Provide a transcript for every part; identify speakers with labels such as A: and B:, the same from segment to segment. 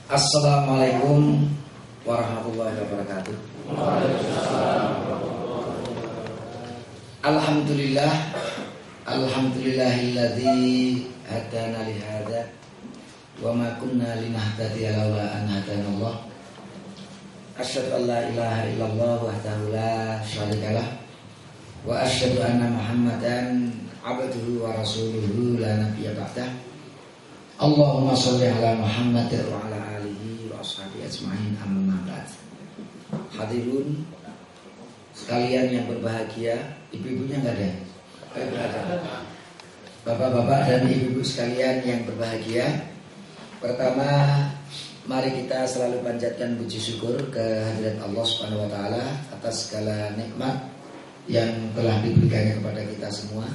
A: Assalamualaikum warahmatullahi wabarakatuh. Alhamdulillah, alhamdulillahilladzi hadana li hadza wa ma kunna linahtadiya laula an hadanallah. Asyhadu an la ilaha illallah wahdahu la syarikalah wa asyhadu anna Muhammadan abduhu wa rasuluhu la nabiyya ba'dah. Allahumma sholli ala Muhammad wa ala alihi wa ashabihi ajma'in, amma ba'd. Hadirin sekalian yang berbahagia, ibu-ibunya enggak ada? Bapak-bapak dan ibu-ibu sekalian yang berbahagia, pertama mari kita selalu panjatkan puji syukur kehadirat Allah Subhanahu wa taala atas segala nikmat yang telah diberikannya kepada kita semua,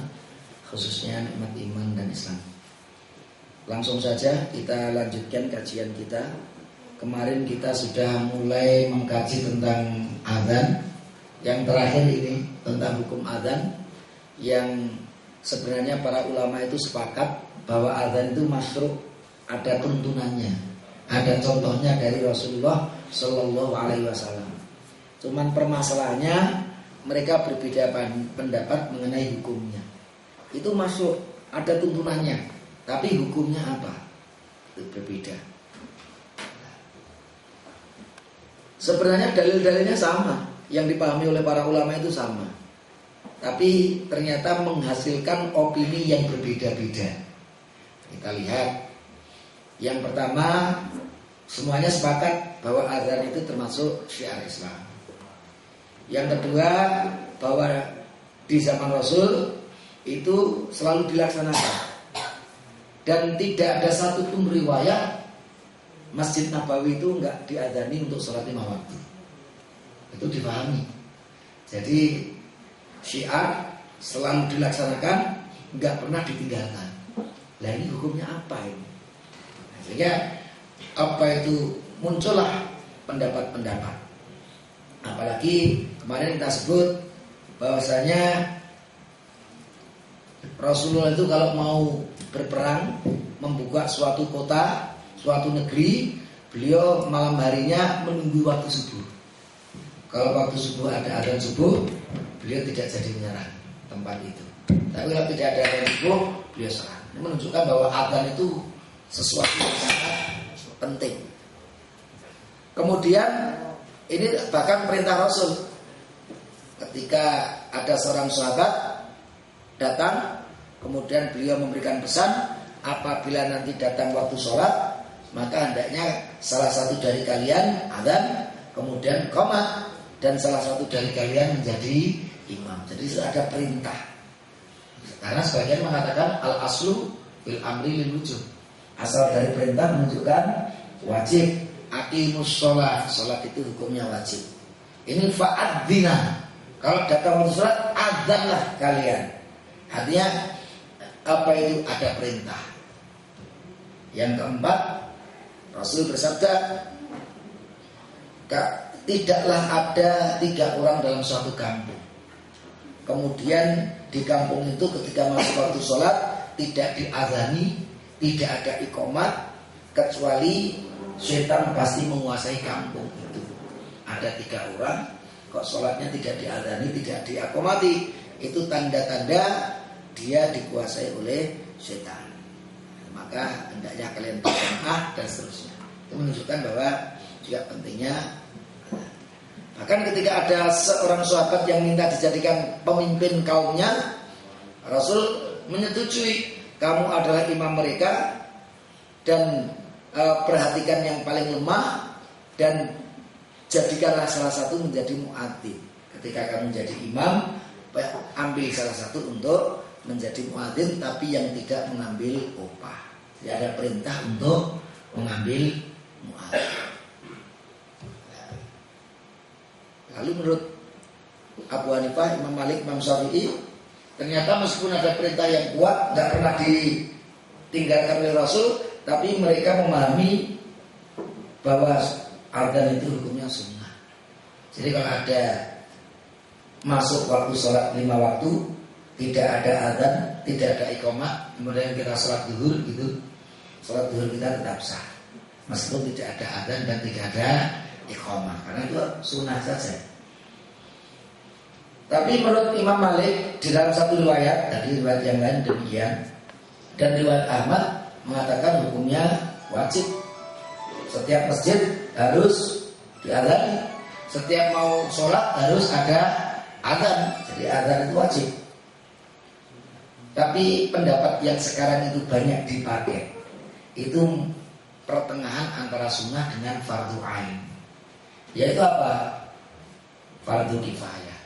A: khususnya nikmat iman dan Islam. Langsung saja kita lanjutkan kajian kita. Kemarin kita sudah mulai mengkaji tentang adzan. Yang terakhir ini tentang hukum adzan, yang sebenarnya para ulama itu sepakat bahwa adzan itu masyru', ada tuntunannya, ada contohnya dari Rasulullah Shallallahu Alaihi Wasallam. Cuman permasalahannya mereka berbeda pendapat mengenai hukumnya. Itu masyru', ada tuntunannya, tapi hukumnya apa? Itu berbeda. Sebenarnya dalil-dalilnya sama, yang dipahami oleh para ulama itu sama, tapi ternyata menghasilkan opini yang berbeda-beda. Kita lihat, yang pertama, semuanya sepakat bahwa azan itu termasuk syiar Islam. Yang kedua, bahwa di zaman Rasul itu selalu dilaksanakan. Dan tidak ada satupun riwayat Masjid Nabawi itu enggak diadzani untuk sholat 5 waktu. Itu dipahami. Jadi syiar selalu dilaksanakan, enggak pernah ditinggalkan. Lah ini hukumnya apa ini? Sehingga apa itu muncullah pendapat-pendapat. Apalagi kemarin kita sebut bahwasanya Rasulullah itu kalau mau berperang, membuka suatu kota, suatu negeri, beliau malam harinya menunggu waktu subuh. Kalau waktu subuh ada adzan subuh, beliau tidak jadi menyerang tempat itu. Tapi kalau tidak ada adzan subuh, beliau serang. Ini menunjukkan bahwa adzan itu sesuatu yang sangat penting. Kemudian ini bahkan perintah Rasul. Ketika ada seorang sahabat datang, kemudian beliau memberikan pesan, apabila nanti datang waktu sholat, maka hendaknya salah satu dari kalian adzan, kemudian qomat, dan salah satu dari kalian menjadi imam. Jadi sudah ada perintah. Karena sebagian mengatakan al aslu fil amri lil wujub. Asal dari perintah menunjukkan wajib. Aqimus sholat, sholat itu hukumnya wajib. Ini fa'adzina, kalau datang waktu sholat, adzanlah kalian. Artinya apa itu? Ada perintah. Yang keempat, Rasul bersabda, tidaklah ada 3 orang dalam suatu kampung, kemudian di kampung itu ketika masuk waktu sholat tidak diadzani, tidak ada iqomat, kecuali setan pasti menguasai kampung itu. Ada 3 orang kok sholatnya tidak diadzani, tidak diakomati, itu tanda-tanda dia dikuasai oleh setan. Maka hendaknya kalian berjamaah dan seterusnya. Itu menunjukkan bahwa juga pentingnya. Bahkan ketika ada seorang sahabat yang minta dijadikan pemimpin kaumnya, Rasul menyetujui, kamu adalah imam mereka, dan perhatikan yang paling lemah, dan jadikanlah salah satu menjadi muadzin. Ketika kamu menjadi imam, ambil salah satu untuk menjadi muadzin, tapi yang tidak mengambil upah. Jadi ada perintah untuk mengambil muadzin. Lalu menurut Abu Hanifah, Imam Malik, Imam Syafi'i, ternyata meskipun ada perintah yang kuat, tidak pernah ditinggalkan oleh Rasul, tapi mereka memahami bahwa adzan itu hukumnya sunnah. Jadi kalau ada masuk waktu sholat 5 waktu, tidak ada adzan, tidak ada iqamah, kemudian kita sholat zuhur gitu, sholat zuhur kita tetap sah. meskipun tidak ada adzan dan tidak ada iqamah, karena itu sunnah saja. Tapi menurut Imam Malik di dalam satu riwayat, tadi riwayat yang lain demikian, dan riwayat Ahmad mengatakan hukumnya wajib. Setiap masjid harus diadzani, setiap mau sholat harus ada adzan. Jadi adzan itu wajib. Tapi pendapat yang sekarang itu banyak dipakai, itu pertengahan antara sunnah dengan fardu ain. Yaitu apa? Fardu kifayah.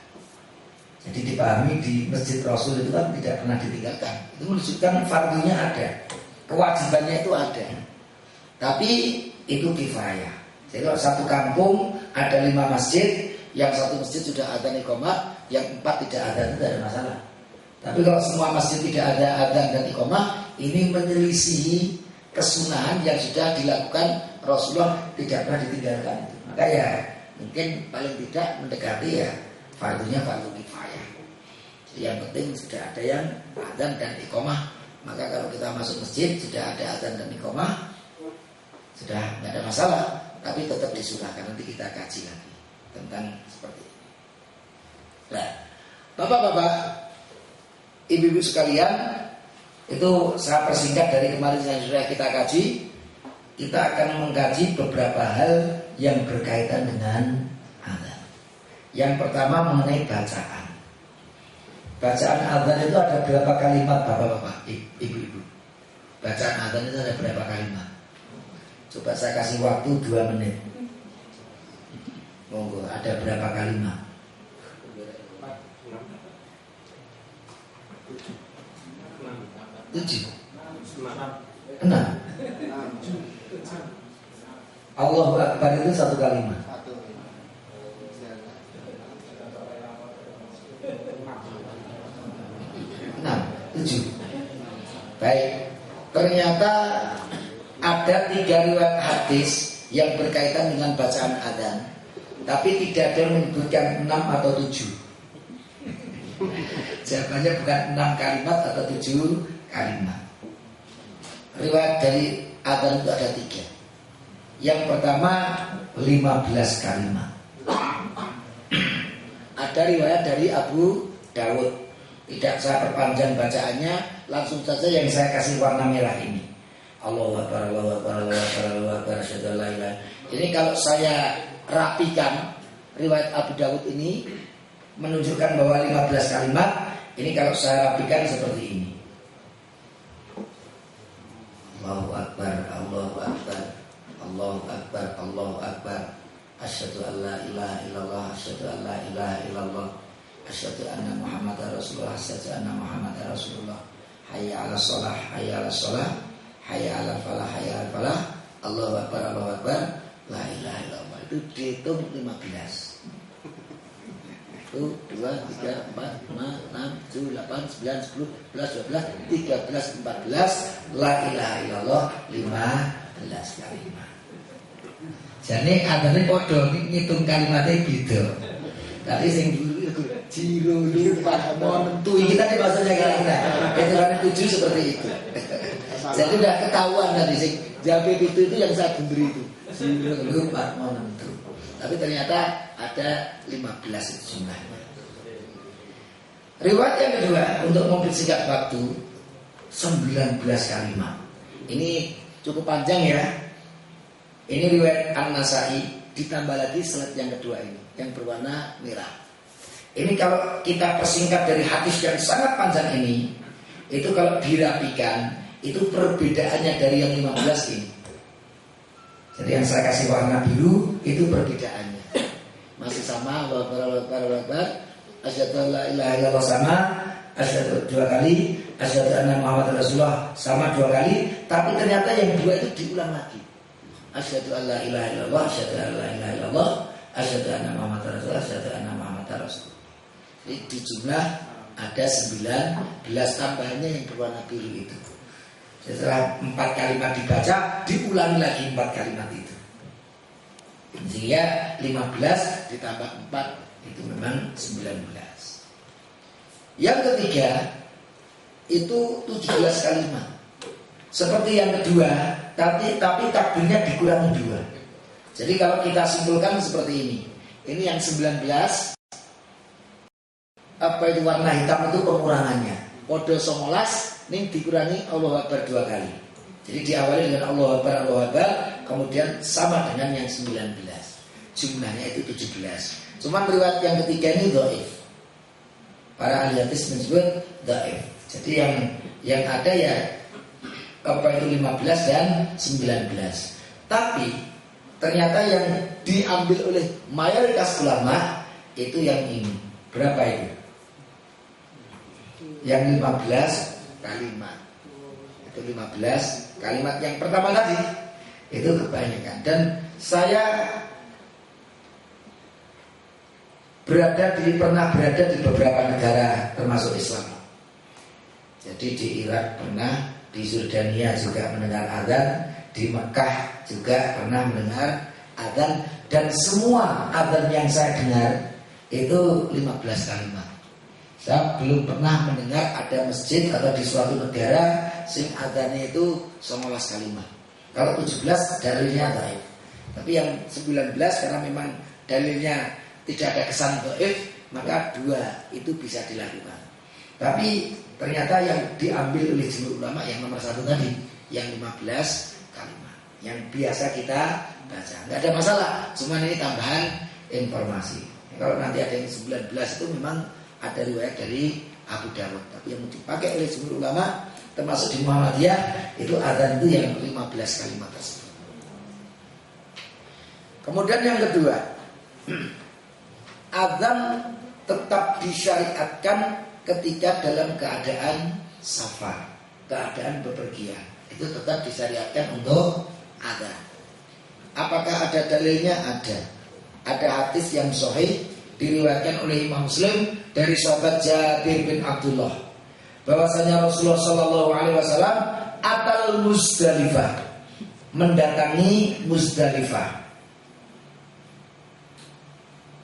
A: Jadi dipahami di Masjid Rasul itu kan tidak pernah ditinggalkan. Itu menunjukkan fardunya ada, kewajibannya itu ada. Tapi itu kifayah. Jadi kalau satu kampung ada 5 masjid, yang satu masjid sudah adzan iqamah, yang 4 tidak adzan, tidak ada masalah. Tapi kalau semua masjid tidak ada adzan dan iqamah, ini menyelisihi kesunahan yang sudah dilakukan Rasulullah, tidak pernah ditinggalkan. Maka ya mungkin paling tidak mendekati ya fardunya fardu kifayah. Jadi yang penting sudah ada yang adzan dan iqamah. Maka kalau kita masuk masjid sudah ada adzan dan iqamah, sudah tidak ada masalah. Tapi tetap disunahkan, nanti kita kaji lagi tentang seperti ini. Nah, bapak-bapak, ibu-ibu sekalian, itu saya persingkat dari kemarin yang sudah kita kaji. Kita akan mengkaji beberapa hal yang berkaitan dengan adzan. Yang pertama mengenai bacaan. Bacaan adzan itu ada berapa kalimat, bapak-bapak, ibu-ibu? Bacaan adzan itu ada berapa kalimat? Coba saya kasih waktu 2 menit. Monggo, ada berapa kalimat? 7. 6. Allahu Akbar itu 1 kalimat. 6, 7. Baik. Ternyata ada 3 riwayat hadis yang berkaitan dengan bacaan adzan, tapi tidak ada yang menyebutkan 6 atau 7. Jawabannya bukan 6 kalimat atau 7 kalimat. Riwayat dari adzan itu ada 3. Yang pertama 15 kalimat. Ada riwayat dari Abu Dawud. Tidak saya perpanjang bacaannya, langsung saja yang saya kasih warna merah ini. Allahu Akbar, Allahu Akbar, Allahu Akbar, Allahu Akbar, asyhadu an la ilaha illallah. Ini kalau saya rapikan riwayat Abu Dawud ini menunjukkan bahwa 15 kalimat. Ini kalau saya rapikan seperti ini. Allahu Akbar, Allahu Akbar, Allahu Akbar, Allahu Akbar, asyhadu an la ilaha illallah, asyhadu an la ilaha illallah, asyhadu anna Muhammadar Rasulullah, asyhadu anna Muhammadar Rasulullah. Hayya 'alas shalah, hayya 'alas shalah, hayya 'alal falah, hayya 'alal falah. Allahu Akbar, Allahu Akbar, la ilaha illallah. Itu dihitung 15. 1, 2, 3, 4, 5, 6, 7, 8, 9, 10, 11, 12, 13, 14. La ilaha illallah 15 kalimat. Jadi adane padha ngitung kalimatnya gitu. Tapi sing dulu jiro lupa montu kita di bahasanya kira-kira. Itu kan 7 seperti itu. Jadi udah ketahuan tadi sing Jabir itu yang saya bener itu. Jiro lupa montu. Tapi ternyata ada 15 itu jumlahnya. Riwayat yang kedua untuk mempersingkat waktu 19 kalimat. Ini cukup panjang ya. Ini riwayat An-Nasa'i, ditambah lagi slide yang kedua ini yang berwarna merah. Ini kalau kita persingkat dari hadis yang sangat panjang ini, itu kalau dirapikan, itu perbedaannya dari yang 15 ini. Jadi yang saya kasih warna biru itu perbedaannya. Masih sama, Allahu Akbar, asyhadu an la ilaha illallah sama, asyhadu 2 kali, asyhadu anna Muhammadar Rasulullah sama 2 kali, tapi ternyata yang 2 itu diulang lagi. Asyhadu an la ilaha illallah, asyhadu an la ilaha illallah, asyhadu anna Muhammadar Rasulullah, asyhadu anna Muhammadar Rasulullah. Jadi di jumlah ada 19 tambahannya yang berwarna biru itu. Setelah 4 kalimat dibaca, diulangi lagi 4 kalimat itu. Sehingga 15 ditambah 4 itu memang 19. Yang ketiga itu 17 kalimat. seperti yang kedua, tapi takbirnya dikurangi 2. Jadi kalau kita simpulkan seperti ini. Ini yang 19, apa itu warna hitam itu pengurangannya. Podo 19 ini dikurangi Allahu Akbar 2 kali. Jadi diawali dengan Allahu Akbar, kemudian sama dengan yang 19. Jumlahnya itu 17. Cuman riwayat yang ketiga ini dhaif. Para ahli hadis menyebut dhaif. Jadi yang ada ya apa itu 15 dan 19. Tapi ternyata yang diambil oleh mayoritas ulama itu yang ini. Berapa itu? Yang 15 kalimat. Itu 15 kalimat yang pertama tadi. Itu kebanyakan. Dan saya pernah berada di beberapa negara termasuk Islam. Jadi di Irak pernah, di Jordania juga mendengar azan, di Mekah juga pernah mendengar azan, dan semua azan yang saya dengar itu 15 kalimat. Saya belum pernah mendengar ada masjid atau di suatu negara sing azannya itu 19 kalimat. Kalau 17 dalilnya dhaif. Tapi yang 19 karena memang dalilnya tidak ada kesan dhaif, maka 2 itu bisa dilakukan. Tapi ternyata yang diambil oleh jumhur ulama yang nomor 1 tadi, yang 15 kalimat, yang biasa kita baca, nggak ada masalah. Cuma ini tambahan informasi. Kalau nanti ada yang 19 itu memang ada riwayat dari Abu Dawud. Tapi yang dipakai oleh jumhur ulama termasuk di Muhammadiyah itu adzan itu yang 15 kalimat tersebut. Kemudian yang kedua, adzan tetap disyariatkan ketika dalam keadaan safar, keadaan bepergian. Itu tetap disyariatkan untuk adzan. Apakah ada dalilnya? Ada. Ada hadis yang sahih diriwayatkan oleh Imam Muslim dari sahabat Jabir bin Abdullah bahwasanya Rasulullah sallallahu alaihi wasallam atal Muzdalifah, mendatangi Muzdalifah.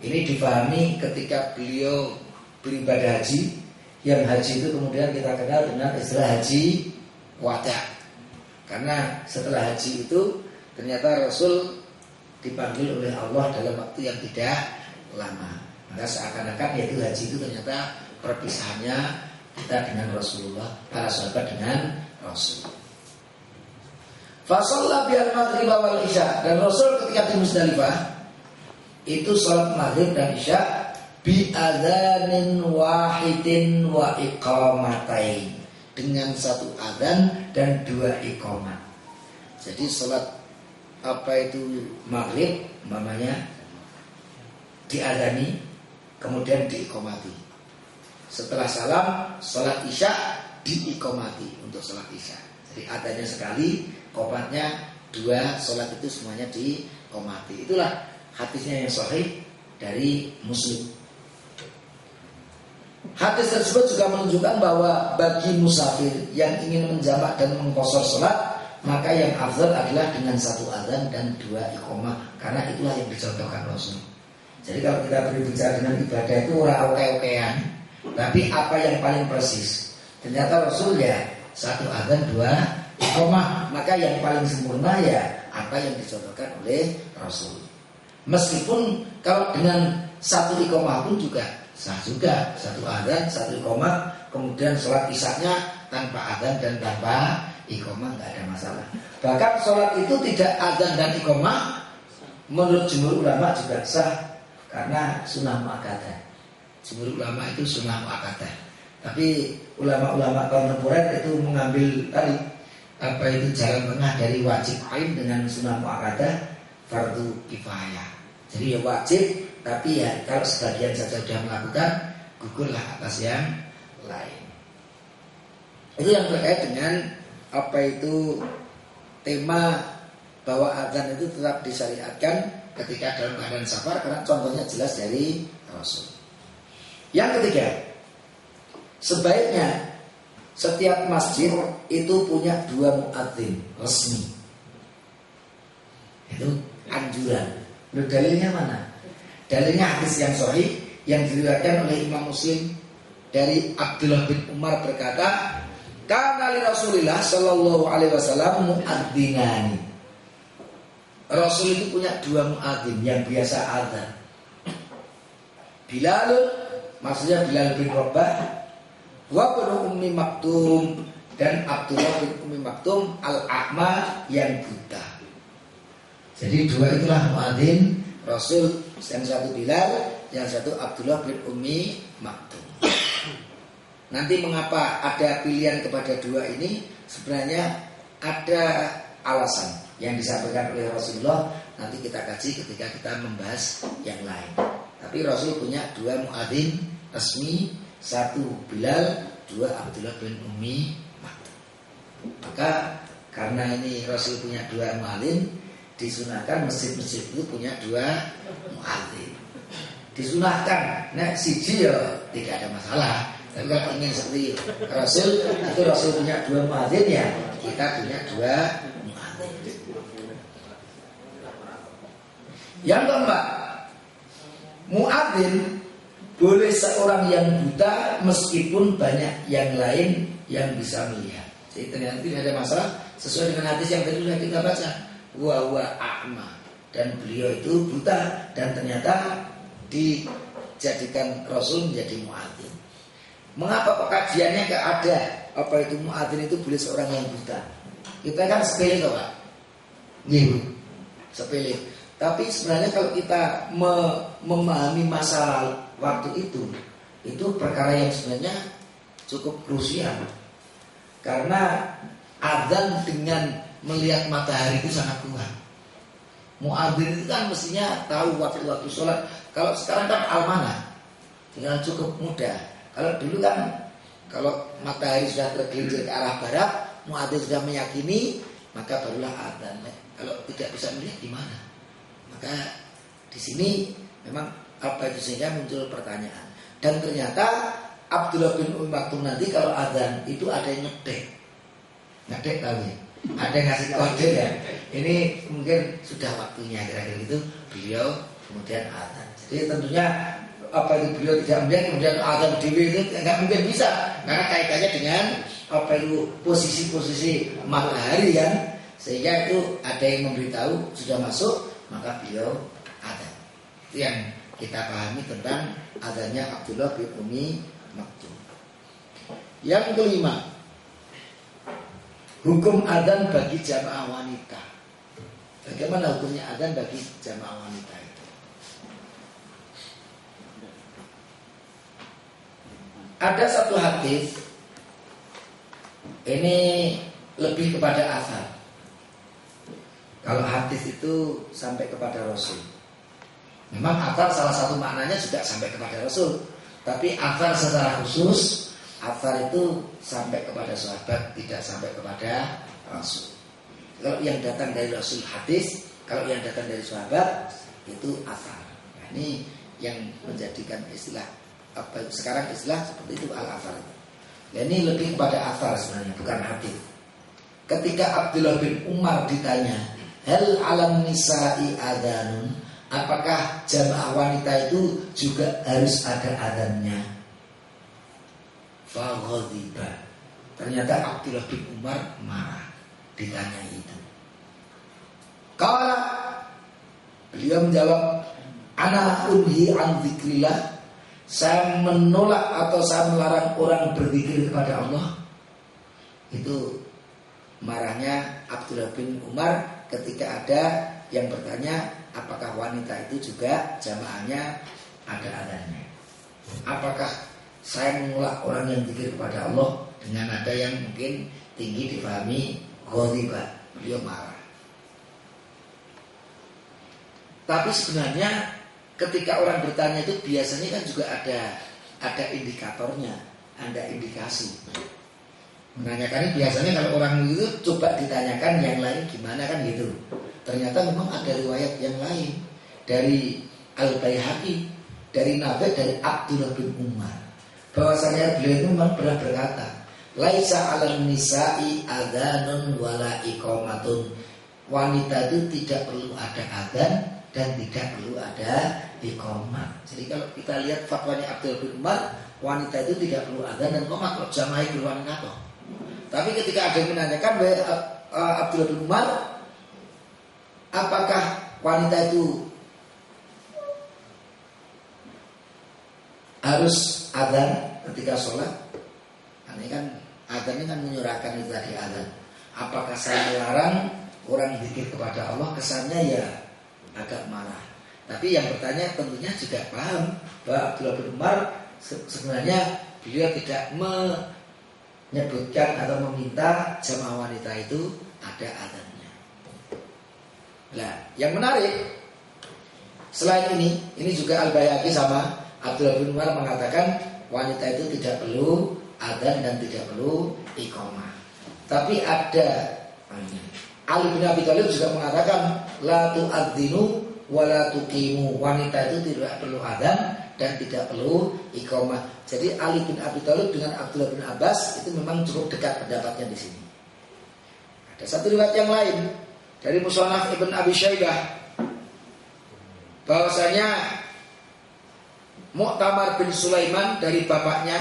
A: Ini difahami ketika beliau beribadah haji. Yang haji itu kemudian kita kenal dengan istilah haji wada. Karena setelah haji itu ternyata Rasul dipanggil oleh Allah dalam waktu yang tidak lama. Maka seakan-akan yaitu haji itu ternyata perpisahannya kita dengan Rasulullah, para sahabat dengan Rasul. Fasalla bil maghrib wal isya, dan Rasul ketika di Muzdalifah itu salat maghrib dan isya bi adzanin wahidin wa iqamatain, dengan 1 adzan dan 2 iqamah. Jadi salat apa itu maghrib namanya diadzani kemudian diiqamati. Setelah salam salat isya diiqamati untuk salat isya. Jadi adzannya sekali, iqamatnya 2, salat itu semuanya diiqamati. Itulah hadisnya yang sahih dari Muslim. Hadis tersebut juga menunjukkan bahwa bagi musafir yang ingin menjamak dan mengqashar salat, maka yang afdal adalah dengan 1 adzan dan 2 iqamah, karena itulah yang dicontohkan Rasul. Jadi kalau kita berbicara dengan ibadah itu ora oke-okean, tapi apa yang paling persis. Ternyata Rasul ya 1 adzan 2 iqamah, maka yang paling sempurna ya apa yang dicontohkan oleh Rasul. Meskipun kalau dengan 1 iqamah pun juga sah juga, 1 adzan 1 iqamah, kemudian sholat isyaknya tanpa adzan dan tanpa iqamah nggak ada masalah. Bahkan sholat itu tidak adzan dan iqamah menurut jumhur ulama juga sah, karena sunnah muakkadah. Jumhur ulama itu sunnah muakkadah. Tapi ulama-ulama kontemporer itu mengambil tadi apa itu jalan tengah dari wajib ain dengan sunnah muakkadah fardu kifayah. Jadi ya wajib, tapi ya kalau sebagian saja sudah melakukan, gugurlah atas yang lain. Itu yang terkait dengan apa itu tema bahwa adzan itu tetap disyariatkan ketika dalam keadaan safar, karena contohnya jelas dari Rasul. Yang ketiga, sebaiknya setiap masjid itu punya 2 muadzin resmi. Itu anjuran. Lalu dalilnya mana? Dalilnya hadis yang sahih yang diriwayatkan oleh Imam Muslim dari Abdullah bin Umar berkata, Karena li Rasulillah sallallahu alaihi wasallam muadzzinani. Rasul itu punya dua muadzin yang biasa adzan. Bilal, maksudnya Bilal bin Rabah, wa ibnu Ummi Maktum, dan Abdullah bin Ummi Maktum al-A'ma yang buta. Jadi dua itulah muadzin Rasul, yang satu Bilal, yang satu Abdullah bin Ummi Maktum. Nanti mengapa ada pilihan kepada dua ini? Sebenarnya ada alasan yang disampaikan oleh Rasulullah. Nanti kita kaji ketika kita membahas yang lain. Tapi Rasul punya dua muadzin resmi, satu Bilal, dua Abdullah bin Ummi Maktum. Maka karena ini Rasul punya dua muadzin, disunahkan masjid-masjid itu punya dua muadzin. Disunahkan, nah siji ya tidak ada masalah. Tapi kalau ingin seperti Rasul, itu Rasul punya dua muadzin, ya kita punya dua muadzin. Yang keempat, muadzin boleh seorang yang buta meskipun banyak yang lain yang bisa melihat. Jadi ternyata tidak ada masalah sesuai dengan hadis yang tadi sudah kita baca. Wa a'ma, dan beliau itu buta dan ternyata dijadikan Rasul menjadi muadzin. Mengapa pekajiannya gak ada apa itu muadzin itu boleh seorang yang buta? Kita kan sepele toh Pak. Sepele. Tapi sebenarnya kalau kita memahami masalah waktu itu perkara yang sebenarnya cukup krusial. Karena adzan dengan melihat matahari itu sangat kuat. Muadzin itu kan mestinya tahu waktu-waktu sholat. Kalau sekarang kan almanah, tinggal cukup mudah. Kalau dulu kan kalau matahari sudah tergelincir ke arah barat, muadzin sudah meyakini, maka barulah adzan. Kalau tidak bisa melihat gimana? Maka di sini memang apa itu sehingga muncul pertanyaan. Dan ternyata Abdullah bin Ummi Maktum nanti kalau adzan itu ada yang ngedek tahu ya? Ada yang ngasih kode ya. Ini mungkin sudah waktunya kira-kira itu beliau kemudian adzan. Jadi tentunya apa itu beliau tidak melihat kemudian adzan dewi itu nggak mungkin bisa, karena kaitannya dengan apa itu posisi-posisi matahari kan, sehingga itu ada yang memberitahu sudah masuk maka beliau adzan. Itu yang kita pahami tentang adzannya Abdullah bin Ummi Maktum. Yang kelima, hukum adzan bagi jamaah wanita. Bagaimana hukumnya adzan bagi jamaah wanita itu? Ada satu hadis, ini lebih kepada asar. Kalau hadis itu sampai kepada Rasul. Memang asar salah satu maknanya juga sampai kepada Rasul. Tapi asar secara khusus, asar itu sampai kepada sahabat, tidak sampai kepada Rasul. Kalau yang datang dari Rasul hadis, kalau yang datang dari sahabat itu asar. Nah, ini yang menjadikan istilah apa sekarang istilah seperti itu al-asar. Dan ini lebih kepada asar sebenarnya, bukan hadis. Ketika Abdullah bin Umar ditanya, hal alam nisa'i adhanun, apakah jamaah wanita itu juga harus ada adhannya? Faghadiba. Ternyata Abdullah bin Umar marah ditanya itu. Qala, beliau menjawab, ana unhi an dzikrillah, saya menolak atau saya melarang orang berzikir kepada Allah. Itu marahnya Abdullah bin Umar ketika ada yang bertanya apakah wanita itu juga jamaahnya ada adanya. Apakah saya menolak orang yang zikir kepada Allah dengan nada yang mungkin tinggi dipahami ghadiba, beliau marah. Tapi sebenarnya ketika orang bertanya itu biasanya kan juga ada indikatornya, ada indikasi. Menanyakan biasanya kalau orang itu coba ditanyakan yang lain gimana kan gitu. Ternyata memang ada riwayat yang lain dari Al-Baihaqi, dari Nabi, dari Abdullah bin Umar, bahwasanya beliau itu memang pernah berkata, laisa 'alan nisa'i adzanun wala iqamatun. Wanita itu tidak perlu ada adzan dan tidak perlu ada iqamah. Jadi kalau kita lihat fatwanya Abdullah bin Umar, wanita itu tidak perlu adzan dan iqamah. Kalau jamaah keluar kata. Tapi ketika ada yang menanyakan Abdullah bin Umar, apakah wanita itu harus adzan ketika sholat? Ini kan adzan ini kan menyurahkan itu tadi adzan. Apakah saya melarang orang zikir kepada Allah? Kesannya ya agak marah. Tapi yang bertanya tentunya juga paham bahwa Abdullah bin Umar sebenarnya beliau tidak menyebutkan atau meminta jamaah wanita itu ada adzannya. Nah, yang menarik selain ini juga Al-Baihaqi sama Abdullah bin Umar mengatakan wanita itu tidak perlu adzan dan tidak perlu iqamah. Tapi ada Ali bin Abi Thalib juga mengatakan la tu'adzinu wa la tuqimu. Wanita itu tidak perlu adzan dan tidak perlu iqamah. Jadi Ali bin Abi Thalib dengan Abdullah bin Abbas itu memang cukup dekat pendapatnya di sini. Ada satu riwayat yang lain dari Musannaf Ibn Abi Syaibah bahwasanya Mu'tamar bin Sulaiman dari bapaknya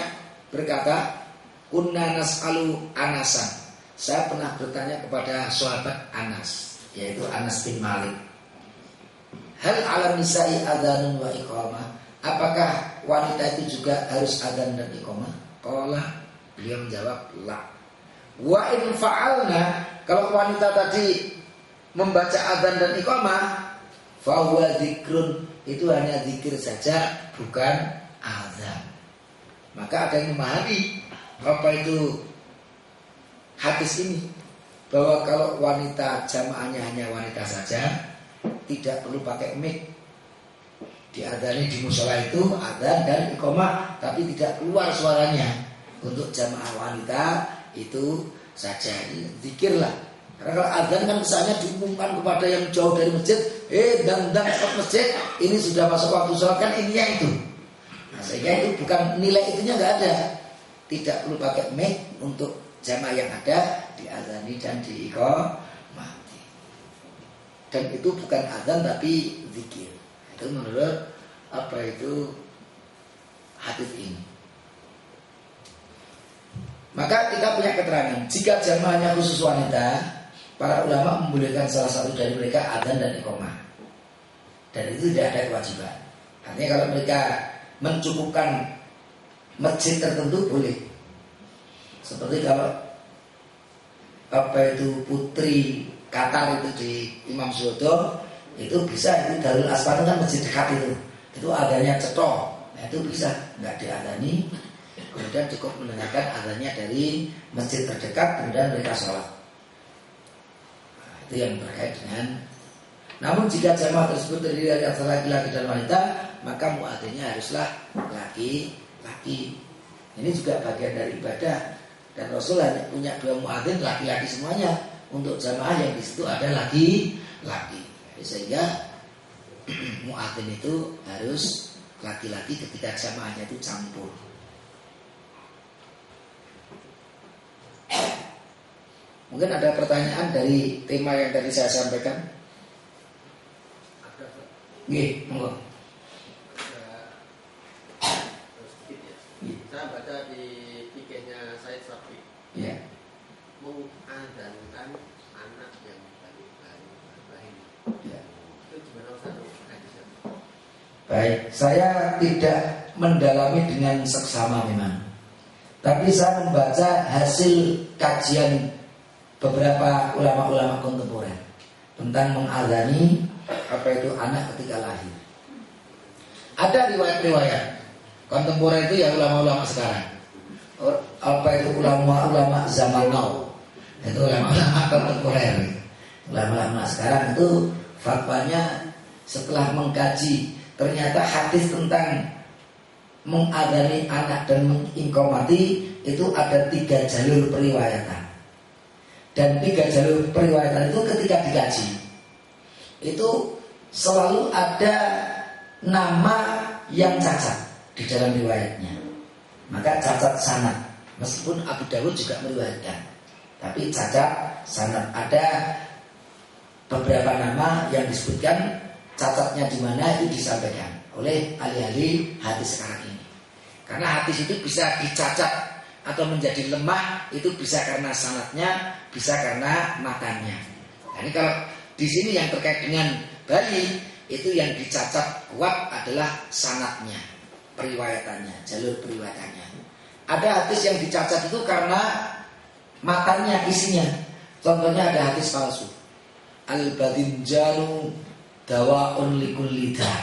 A: berkata, kunna nas'alu Anasan. Saya pernah bertanya kepada sahabat Anas, yaitu Anas bin Malik. Hal ala nisa'i adzanun wa iqamah? Apakah wanita itu juga harus adzan dan iqamah? Qala, beliau menjawab, la. Wa in fa'alna, kalau wanita tadi membaca adzan dan iqamah, fa huwa dzikrun, itu hanya zikir saja, bukan adzan. Maka ada yang memahami apa itu hadis ini, bahwa kalau wanita jamaahnya hanya wanita saja, tidak perlu pakai mic. Diadzani di musola itu adzan dan iqamah, tapi tidak keluar suaranya. Untuk jamaah wanita itu saja, zikirlah. Karena kalau adzan kan kesannya diumumkan kepada yang jauh dari masjid, dan cepat masjid, ini sudah masuk waktu sholat, kan ininya itu. Nah, sehingga itu bukan nilai itunya nggak ada. Tidak perlu pakai mic untuk jamaah yang ada diadzani dan diiqamati. Dan itu bukan adzan tapi zikir. Itu menurut apa itu hadis ini. Maka kita punya keterangan, jika jamaahnya khusus wanita, para ulama membolehkan salah satu dari mereka adzan dan iqamah. Dan itu tidak ada kewajiban. Artinya kalau mereka mencukupkan masjid tertentu boleh. Seperti kalau apa itu putri Qatar itu di Imam Suwodo, itu bisa, itu Darul Aswan kan masjid dekat itu adanya cetok, nah, itu bisa nggak diadani, kemudian cukup mendengarkan adanya dari masjid terdekat, kemudian mereka sholat. Nah, itu yang terkait dengan. Namun jika jamaah tersebut terdiri dari antara laki-laki dan wanita, maka muadzinnya haruslah laki-laki. Ini juga bagian dari ibadah. Dan Rasul hanya punya 2 muadzin laki-laki semuanya. Untuk jamaah yang di situ ada laki-laki. Sehingga muadzin itu harus laki-laki ketika jamaahnya itu campur. Mungkin ada pertanyaan dari tema yang tadi saya sampaikan. Nggih, monggo.
B: Saya baca di fikihnya Said Safi,
A: Ya.
B: mengadzankan anak yang baru lahir.
A: Ya.
B: Itu gimana Ustaz?
A: Baik, saya tidak mendalami dengan seksama memang. Tapi saya membaca hasil kajian beberapa ulama-ulama kontemporer tentang mengadzani apa itu anak ketika lahir. Ada riwayat-riwayat kontemporer itu ya ulama-ulama sekarang. Apa itu ulama-ulama zaman now? Itu ulama-ulama kontemporer. Ulama-ulama sekarang itu fatwanya setelah mengkaji, ternyata hadis tentang mengadzani anak dan mengiqamati itu ada 3 jalur periwayatan. Dan 3 jalur periwayatan itu ketika dikaji, itu selalu ada nama yang cacat di dalam riwayatnya. Maka cacat sanad. Meskipun Abu Dawud juga meriwayatkan, tapi cacat sanad. Ada beberapa nama yang disebutkan, cacatnya di mana itu disampaikan oleh ahli-ahli hadis sekarang ini. Karena hadis itu bisa dicacat atau menjadi lemah itu bisa karena sanadnya, bisa karena matanya. Nah, ini kalau di sini yang terkait dengan bayi itu yang dicacat kuat adalah sanadnya, periwayatannya, jalur periwayatannya. Ada hadis yang dicacat itu karena matanya, isinya. Contohnya ada hadis palsu. Al-badinjanu dawaun likulli da.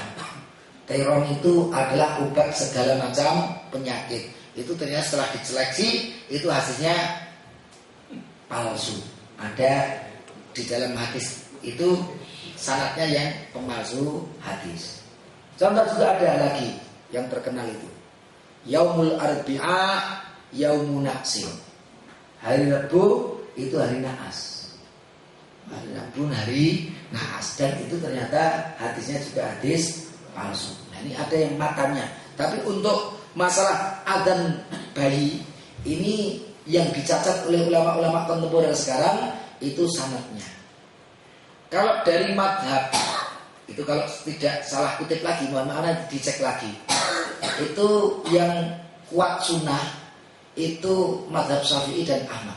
A: Terong itu adalah obat segala macam penyakit. Itu ternyata setelah diseleksi itu hasilnya palsu. Ada di dalam hadis itu sanadnya yang pemalsu hadis. Contoh juga ada lagi yang terkenal itu. Yaumul Arbi'a Yaumun Naqsin. Hari Rabu itu hari naas. Hari Rabu hari naas. Dan itu ternyata hadisnya juga hadis palsu. Nah, ini ada yang matanya. Tapi untuk masalah adzan bayi ini yang dicacat oleh ulama-ulama kontemporer sekarang itu sanadnya. Kalau dari madhab itu kalau tidak salah kutip lagi, mohon maaf dicek lagi. Itu yang kuat sunnah itu madhab Syafi'i dan Ahmad.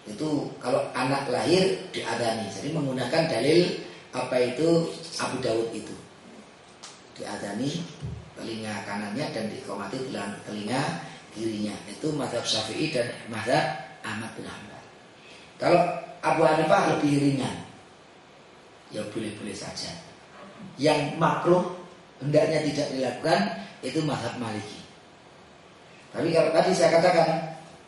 A: Itu kalau anak lahir diadani. Jadi menggunakan dalil apa itu Abu Dawud itu. Diadani telinga kanannya dan diiqamati telinga kirinya. Itu madhab Syafi'i dan madhab Ahmad bin Hanbal. Kalau Abu Hanifah lebih ringan, ya boleh-boleh saja. Yang makruh hendaknya tidak dilakukan itu mazhab Maliki. Tapi kalau tadi saya katakan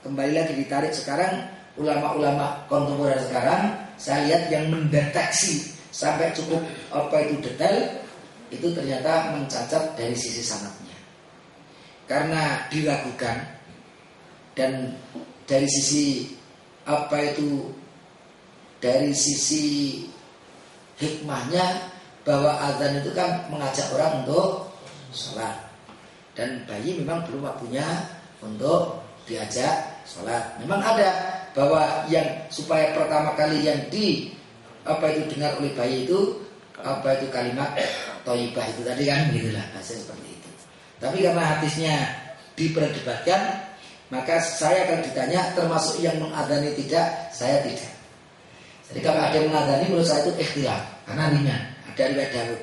A: kembali lagi ditarik sekarang ulama-ulama kontemporer sekarang saya lihat yang mendeteksi sampai cukup apa itu detail itu ternyata mencacat dari sisi sanadnya. Karena diragukan dan dari sisi apa itu dari sisi hikmahnya bahwa azan itu kan mengajak orang untuk sholat dan bayi memang belum waktunya untuk diajak sholat. Memang ada bahwa yang supaya pertama kali yang di apa itu dengar oleh bayi itu apa itu kalimat thayyibah itu tadi kan gitulah bahasa seperti itu. Tapi karena hadisnya diperdebatkan maka saya akan ditanya termasuk yang mengadani tidak, saya tidak. Jadi kalau ada yang mengadani menurut saya itu ikhtilaf karena ringan. Ada riwayat Dawud.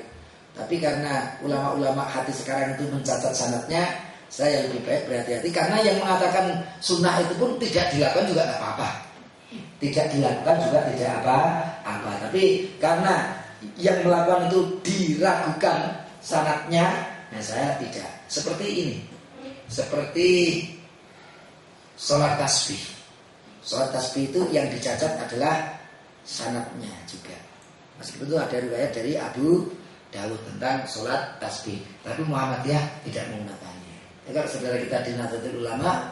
A: Tapi karena ulama-ulama hadis sekarang itu mencatat sanadnya, saya lebih baik berhati-hati karena yang mengatakan sunnah itu pun tidak dilakukan juga tidak apa-apa. Tidak dilakukan juga tidak apa-apa. Tapi karena yang melakukan itu diragukan sanadnya, nah saya tidak. Seperti ini. Seperti sholat tasbih. Sholat tasbih itu yang dicatat adalah sanadnya juga. Meskipun itu ada riwayat dari Abu Dawud tentang sholat tasbih, tapi Muhammadiyah tidak menggunakannya. Jadi kalau saudara kita di Nahdlatul Ulama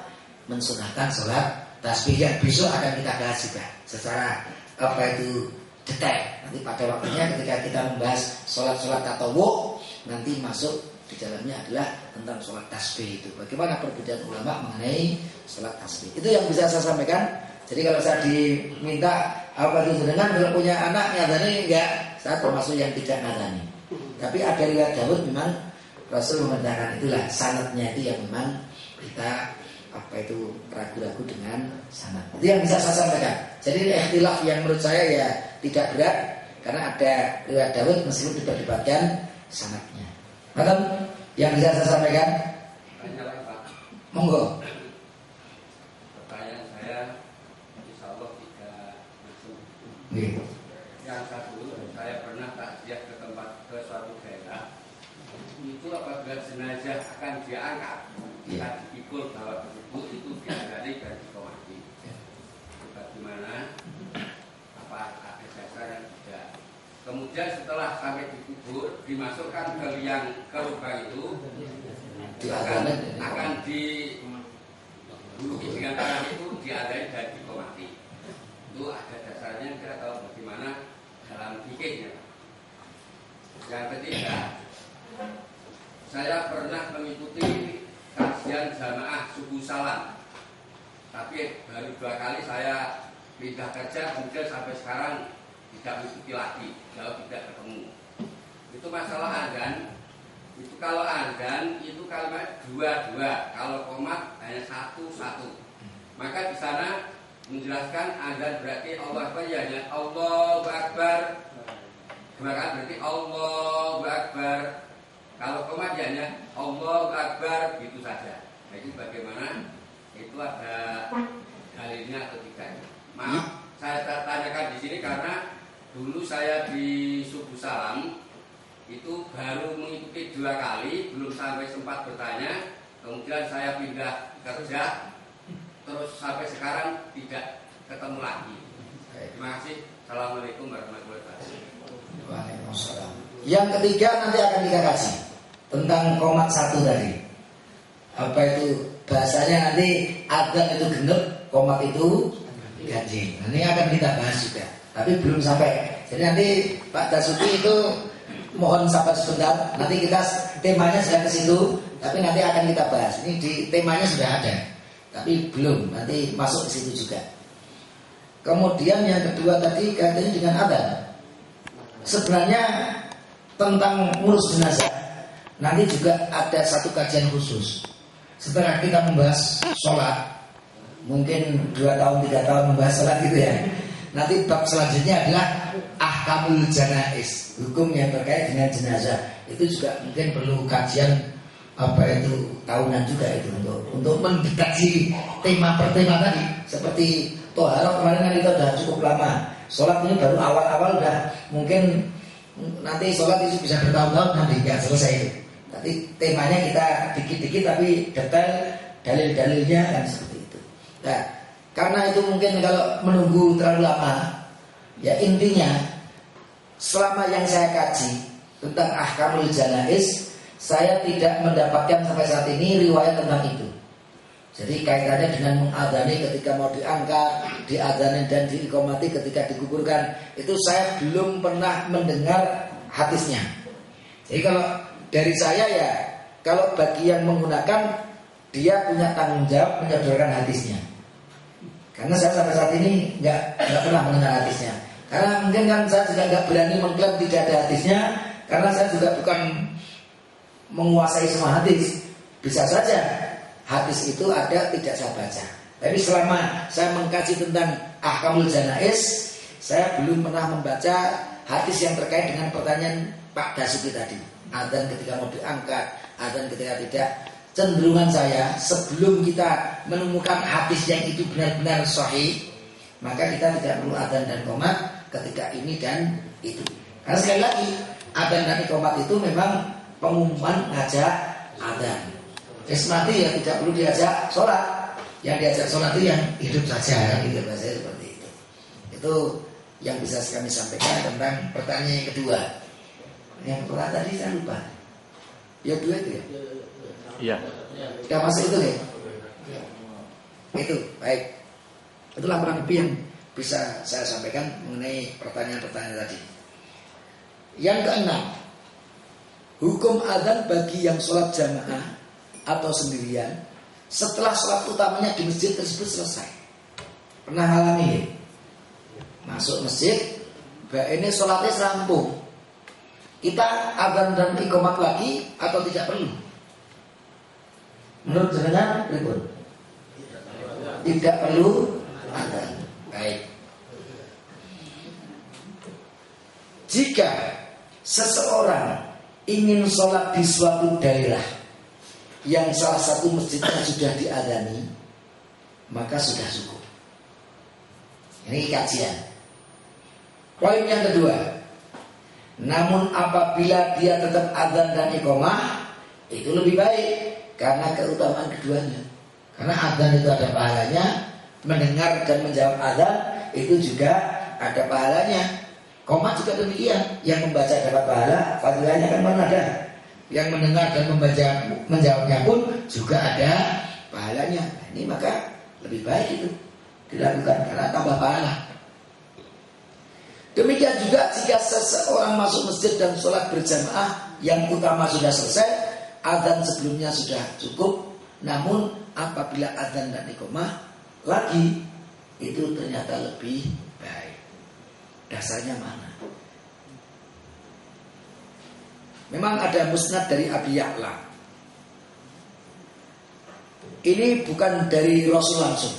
A: mensunahkan sholat tasbih yang besok akan kita bahas juga secara apa itu detail. Nanti pada waktunya ketika kita membahas sholat-sholat tatawwu nanti masuk di dalamnya adalah tentang sholat tasbih itu. Bagaimana perbedaan ulama mengenai sholat tasbih? Itu yang bisa saya sampaikan. Jadi kalau saya diminta apa itu dengan kalau punya anak ngadani enggak, saya termasuk yang tidak ngadani. Tapi ada riwayat Dawud memang Rasul mengatakan itulah sanadnya itu yang memang kita apa itu ragu-ragu dengan sanad. Itu yang bisa saya sampaikan. Jadi ikhtilaf yang menurut saya ya tidak berat karena ada riwayat Dawud meskipun diperdebatkan sanadnya. Maka yang bisa saya sampaikan. Monggo.
C: Yang satu, saya pernah takziah ke suatu daerah. Itu apabila jenazah akan diangkat, kita dipikul bahwa tersebut itu diadani dan dikomati. Bagaimana? Apa ada dasar yang tidak? Kemudian setelah sampai dikubur, dimasukkan ke liang ke lubang itu, akan dihuluki dengan tangan itu diadani dan dikomati. Itu ada dasarnya, kita tahu bagaimana dalam fikihnya. Yang ketiga, saya pernah mengikuti kajian jamaah subuh salam, tapi baru 2 kali saya pindah kerja, kemudian sampai sekarang tidak mengikuti lagi, jauh tidak ketemu. Itu masalah adzan Itu kalau adzan itu kalimat dua-dua, kalau qomat hanya satu-satu. Maka di sana menjelaskan adzan berarti Allah Akbar ya hanya Allahu Akbar. Maka berarti Allahu Akbar. Kalau qomat ya hanya Allahu Akbar, gitu saja. Nah, itu bagaimana? Itu ada dalilnya atau tidak? Maaf, saya tanyakan di sini karena dulu saya di Subuh Salam itu baru mengikuti 2 kali, belum sampai sempat bertanya. Kemudian saya pindah kerja, terus sampai sekarang tidak ketemu lagi. Terima kasih. Assalamualaikum warahmatullahi wabarakatuh.
A: Waalaikumsalam. Yang ketiga nanti akan kita kasih tentang qomat 1 tadi. Apa itu bahasanya nanti adzan itu genep, qomat itu ganjil. Ini akan kita bahas juga, tapi belum sampai. Jadi nanti Pak Dasuki itu mohon sabar sebentar. Nanti kita temanya sudah ke situ, tapi nanti akan kita bahas. Ini di temanya sudah ada, tapi belum. Nanti masuk ke situ juga. Kemudian yang kedua tadi kaitannya dengan adzan. Sebenarnya tentang ngurus jenazah nanti juga ada satu kajian khusus. Setelah kita membahas sholat, mungkin 2 tahun 3 tahun membahas sholat gitu ya. Nanti bab selanjutnya adalah ahkamul janaiz, hukum yang terkait dengan jenazah. Itu juga mungkin perlu kajian tahunan juga itu untuk mendekati tema per tema tadi. Seperti toharoh kemarin kan itu sudah cukup lama. Sholat ini baru awal-awal udah mungkin nanti sholat itu bisa bertahun-tahun nanti nggak selesai itu. Tapi temanya kita dikit-dikit tapi detail dalil-dalilnya kan seperti itu. Nah, karena itu mungkin kalau menunggu terlalu lama, ya intinya selama yang saya kaji tentang ahkamul janaiz, saya tidak mendapatkan sampai saat ini riwayat tentang itu. Jadi kaitannya dengan mengadzani ketika mau diangkat, diadzani dan diiqomati ketika dikuburkan, itu saya belum pernah mendengar hadisnya. Jadi kalau dari saya ya, kalau bagi yang menggunakan, dia punya tanggung jawab menyodorkan hadisnya. Karena saya sampai saat ini nggak pernah mendengar hadisnya. Karena mungkin kan saya juga nggak berani mengklaim tidak ada hadisnya, karena saya juga bukan menguasai semua hadis. Bisa saja hadis itu ada, tidak saya baca. Tapi selama saya mengkaji tentang ahkamul janaiz, saya belum pernah membaca hadis yang terkait dengan pertanyaan Pak Dasuki tadi. Adzan ketika mau diangkat, adzan ketika tidak. Cenderungan saya sebelum kita menemukan hadis yang itu benar-benar sahih, maka kita tidak perlu adzan dan qomat ketika ini dan itu. Karena sekali lagi adzan dan qomat itu memang pengumuman ngajak adzan. Mati ya tidak perlu diajak sholat. Yang diajak sholat itu yang hidup saja, gitu bahasa seperti itu. Itu yang bisa kami sampaikan tentang pertanyaan yang kedua. Yang kedua tadi saya lupa. Ya 2 itu ya.
D: Iya.
A: Sudah masuk itu ya. Itu baik. Itulah kurang lebih yang bisa saya sampaikan mengenai pertanyaan-pertanyaan tadi. Yang keenam, hukum adzan bagi yang sholat jamaah atau sendirian setelah sholat utamanya di masjid tersebut selesai. Pernah alami ya? Masuk masjid, ini sholatnya rampung. Kita adzan dan iqomat lagi atau tidak perlu? Menurut jenengan berikut. Tidak perlu adzan. Baik. Jika seseorang ingin sholat di suatu daerah yang salah satu masjidnya sudah diadzani, maka sudah cukup. Ini kajian. Poin yang kedua, namun apabila dia tetap adzan dan iqomah, itu lebih baik karena keutamaan keduanya. Karena adzan itu ada pahalanya, mendengar dan menjawab adzan itu juga ada pahalanya. Qomat juga demikian, yang membaca dapat pahala, fadilahnya kan mana ada. Yang mendengar dan menjawabnya pun juga ada pahalanya. Nah, ini maka lebih baik itu dilakukan karena tambah pahala. Demikian juga jika seseorang masuk masjid dan sholat berjamaah yang utama sudah selesai, adzan sebelumnya sudah cukup, namun apabila adzan dan iqomah lagi, itu ternyata lebih baik. Dasarnya mana? Memang ada musnad dari Abi Ya'la. Ini bukan dari Rasul langsung,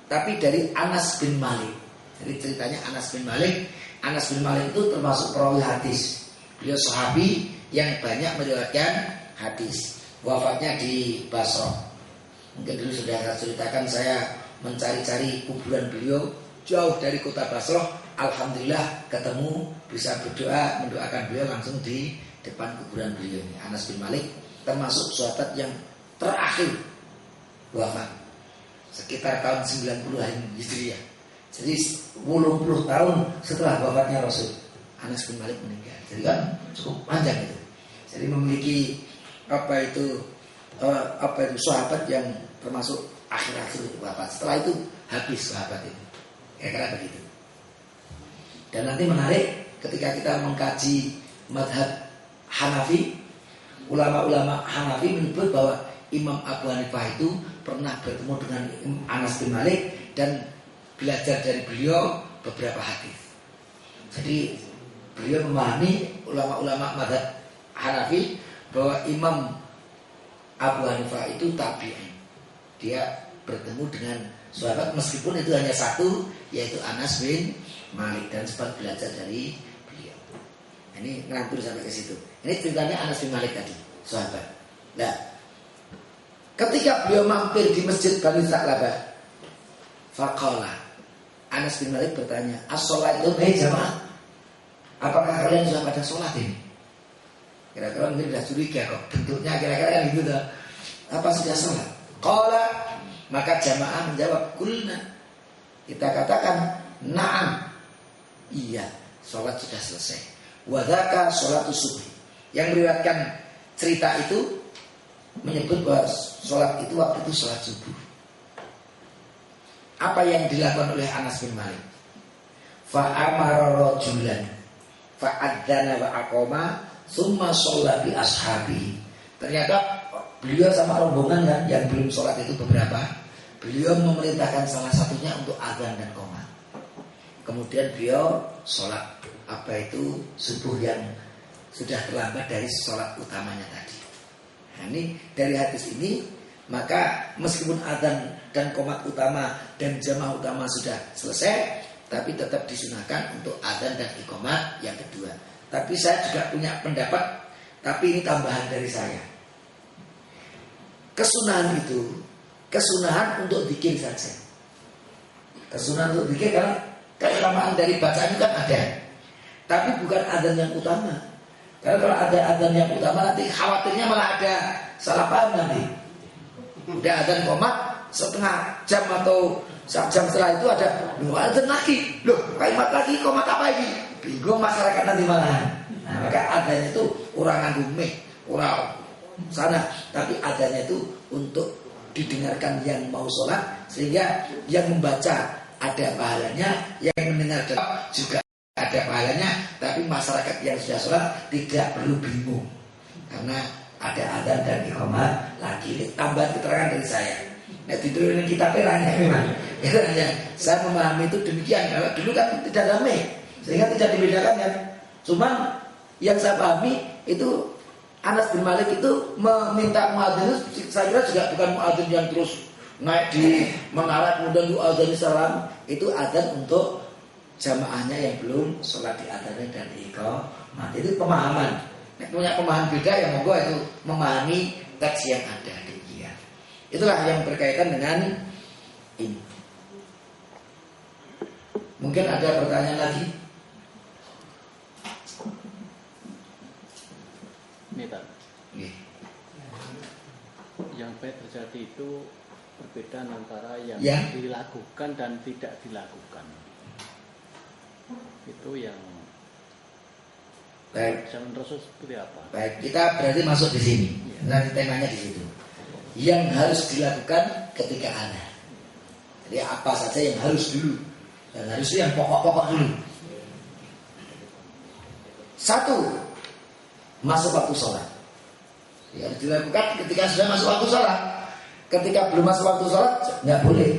A: tapi dari Anas bin Malik. Jadi ceritanya Anas bin Malik. Anas bin Malik itu termasuk perawi hadis. Beliau sahabi yang banyak meriwayatkan hadis. Wafatnya di Basrah. Mungkin dulu sudah saya ceritakan, saya mencari-cari kuburan beliau jauh dari kota Basrah. Alhamdulillah ketemu, bisa berdoa, mendoakan beliau langsung di depan kuburan beliau ini. Anas bin Malik termasuk sahabat yang terakhir wafat sekitar tahun 90-an Hijriah. Jadi 80 tahun setelah wafatnya Rasul, Anas bin Malik meninggal. Jadi kan cukup panjang itu. Jadi memiliki apa itu sahabat yang termasuk akhir-akhir wafat. Setelah itu habis sahabat itu. Kira-kira begitu. Dan nanti menarik ketika kita mengkaji madhab Hanafi, ulama-ulama Hanafi menyebut bahwa Imam Abu Hanifah itu pernah bertemu dengan Anas bin Malik dan belajar dari beliau beberapa hadis. Jadi beliau memahami ulama-ulama madhab Hanafi bahwa Imam Abu Hanifah itu tabi'in. Dia bertemu dengan sahabat meskipun itu hanya satu, yaitu Anas bin Malik, dan sempat belajar dari beliau. Ini ngelantur sampai ke situ. Ini ceritanya Anas bin Malik tadi, sahabat. Nah, ketika beliau mampir di masjid Bani Sa'labah, faqala, Anas bin Malik bertanya, as-sholatu hei jamaah, apakah kalian sudah pada sholat ini? Kira-kira mungkin sudah curiga kok, bentuknya kira-kira kan gitu dah. Apa sudah sholat? Qala, maka jamaah menjawab, kulna. Kita katakan, na'am. Iya, sholat sudah selesai. Wadhaka sholatu subuh. Yang meriwayatkan cerita itu menyebut bahwa sholat itu waktu itu sholat subuh. Apa yang dilakukan oleh Anas bin Malik? Fa'amara rajulan fa'adzana wa aqama summa sholat bi ashabi. Ternyata beliau sama rombongan kan yang belum sholat itu beberapa, beliau memerintahkan salah satunya untuk azan dan qomat. Kemudian beliau sholat apa itu subuh yang sudah terlambat dari sholat utamanya tadi. Nah, ini dari hadis ini, maka meskipun azan dan qomat utama dan jamaah utama sudah selesai, tapi tetap disunahkan untuk azan dan iqamah yang kedua. Tapi saya juga punya pendapat, tapi ini tambahan dari saya. Kesunahan itu, kesunahan untuk zikir saja. Kesunahan untuk zikir karena keutamaan dari bacaan itu kan ada, tapi bukan adzan yang utama. Karena kalau ada adzan yang utama nanti khawatirnya malah ada salah paham nanti. Udah adzan qomat setengah jam atau sak jam setelah itu ada adzan lagi, loh kalimat lagi qomat apa ini? Bingung masyarakat nanti malah. Nah, maka adzan itu orang nganggo mic, orang sana, tapi adzannya itu untuk didengarkan yang mau sholat, sehingga yang membaca ada pahalanya, yang mendengarkan juga ada pahalanya, tapi masyarakat yang sudah sholat tidak perlu bingung karena ada adzan dan iqamah lagi. Tambah keterangan dari saya. Nah, diturunin kita peranya memang. Itu hanya saya memahami itu demikian. Kalau dulu kan tidak ramai, sehingga tidak dibedakan kan. Cuman yang saya pahami itu Anas bin Malik itu meminta muadzin itu, saya kira juga bukan muadzin yang terus naik di menara kemudian muadzin salam. Itu adzan untuk jamaahnya yang belum sholat di adzan dan di iqamah. Itu pemahaman. Nek punya pemahaman beda yang monggo itu memahami teks yang ada demikian. Itulah yang berkaitan dengan ini. Mungkin ada pertanyaan lagi?
D: Ini tak. Yang baik terjadi itu perbedaan antara yang dilakukan dan tidak dilakukan. Itu yang
A: baik.
D: Zaman Rasul seperti apa?
A: Baik, kita berarti masuk di sini. Nanti temanya di situ. Yang harus dilakukan ketika ada. Jadi apa saja yang harus dulu, dan harus yang pokok-pokok dulu. Satu, masuk waktu sholat. Yang dilakukan ketika sudah masuk waktu sholat. Ketika belum masuk waktu sholat nggak boleh.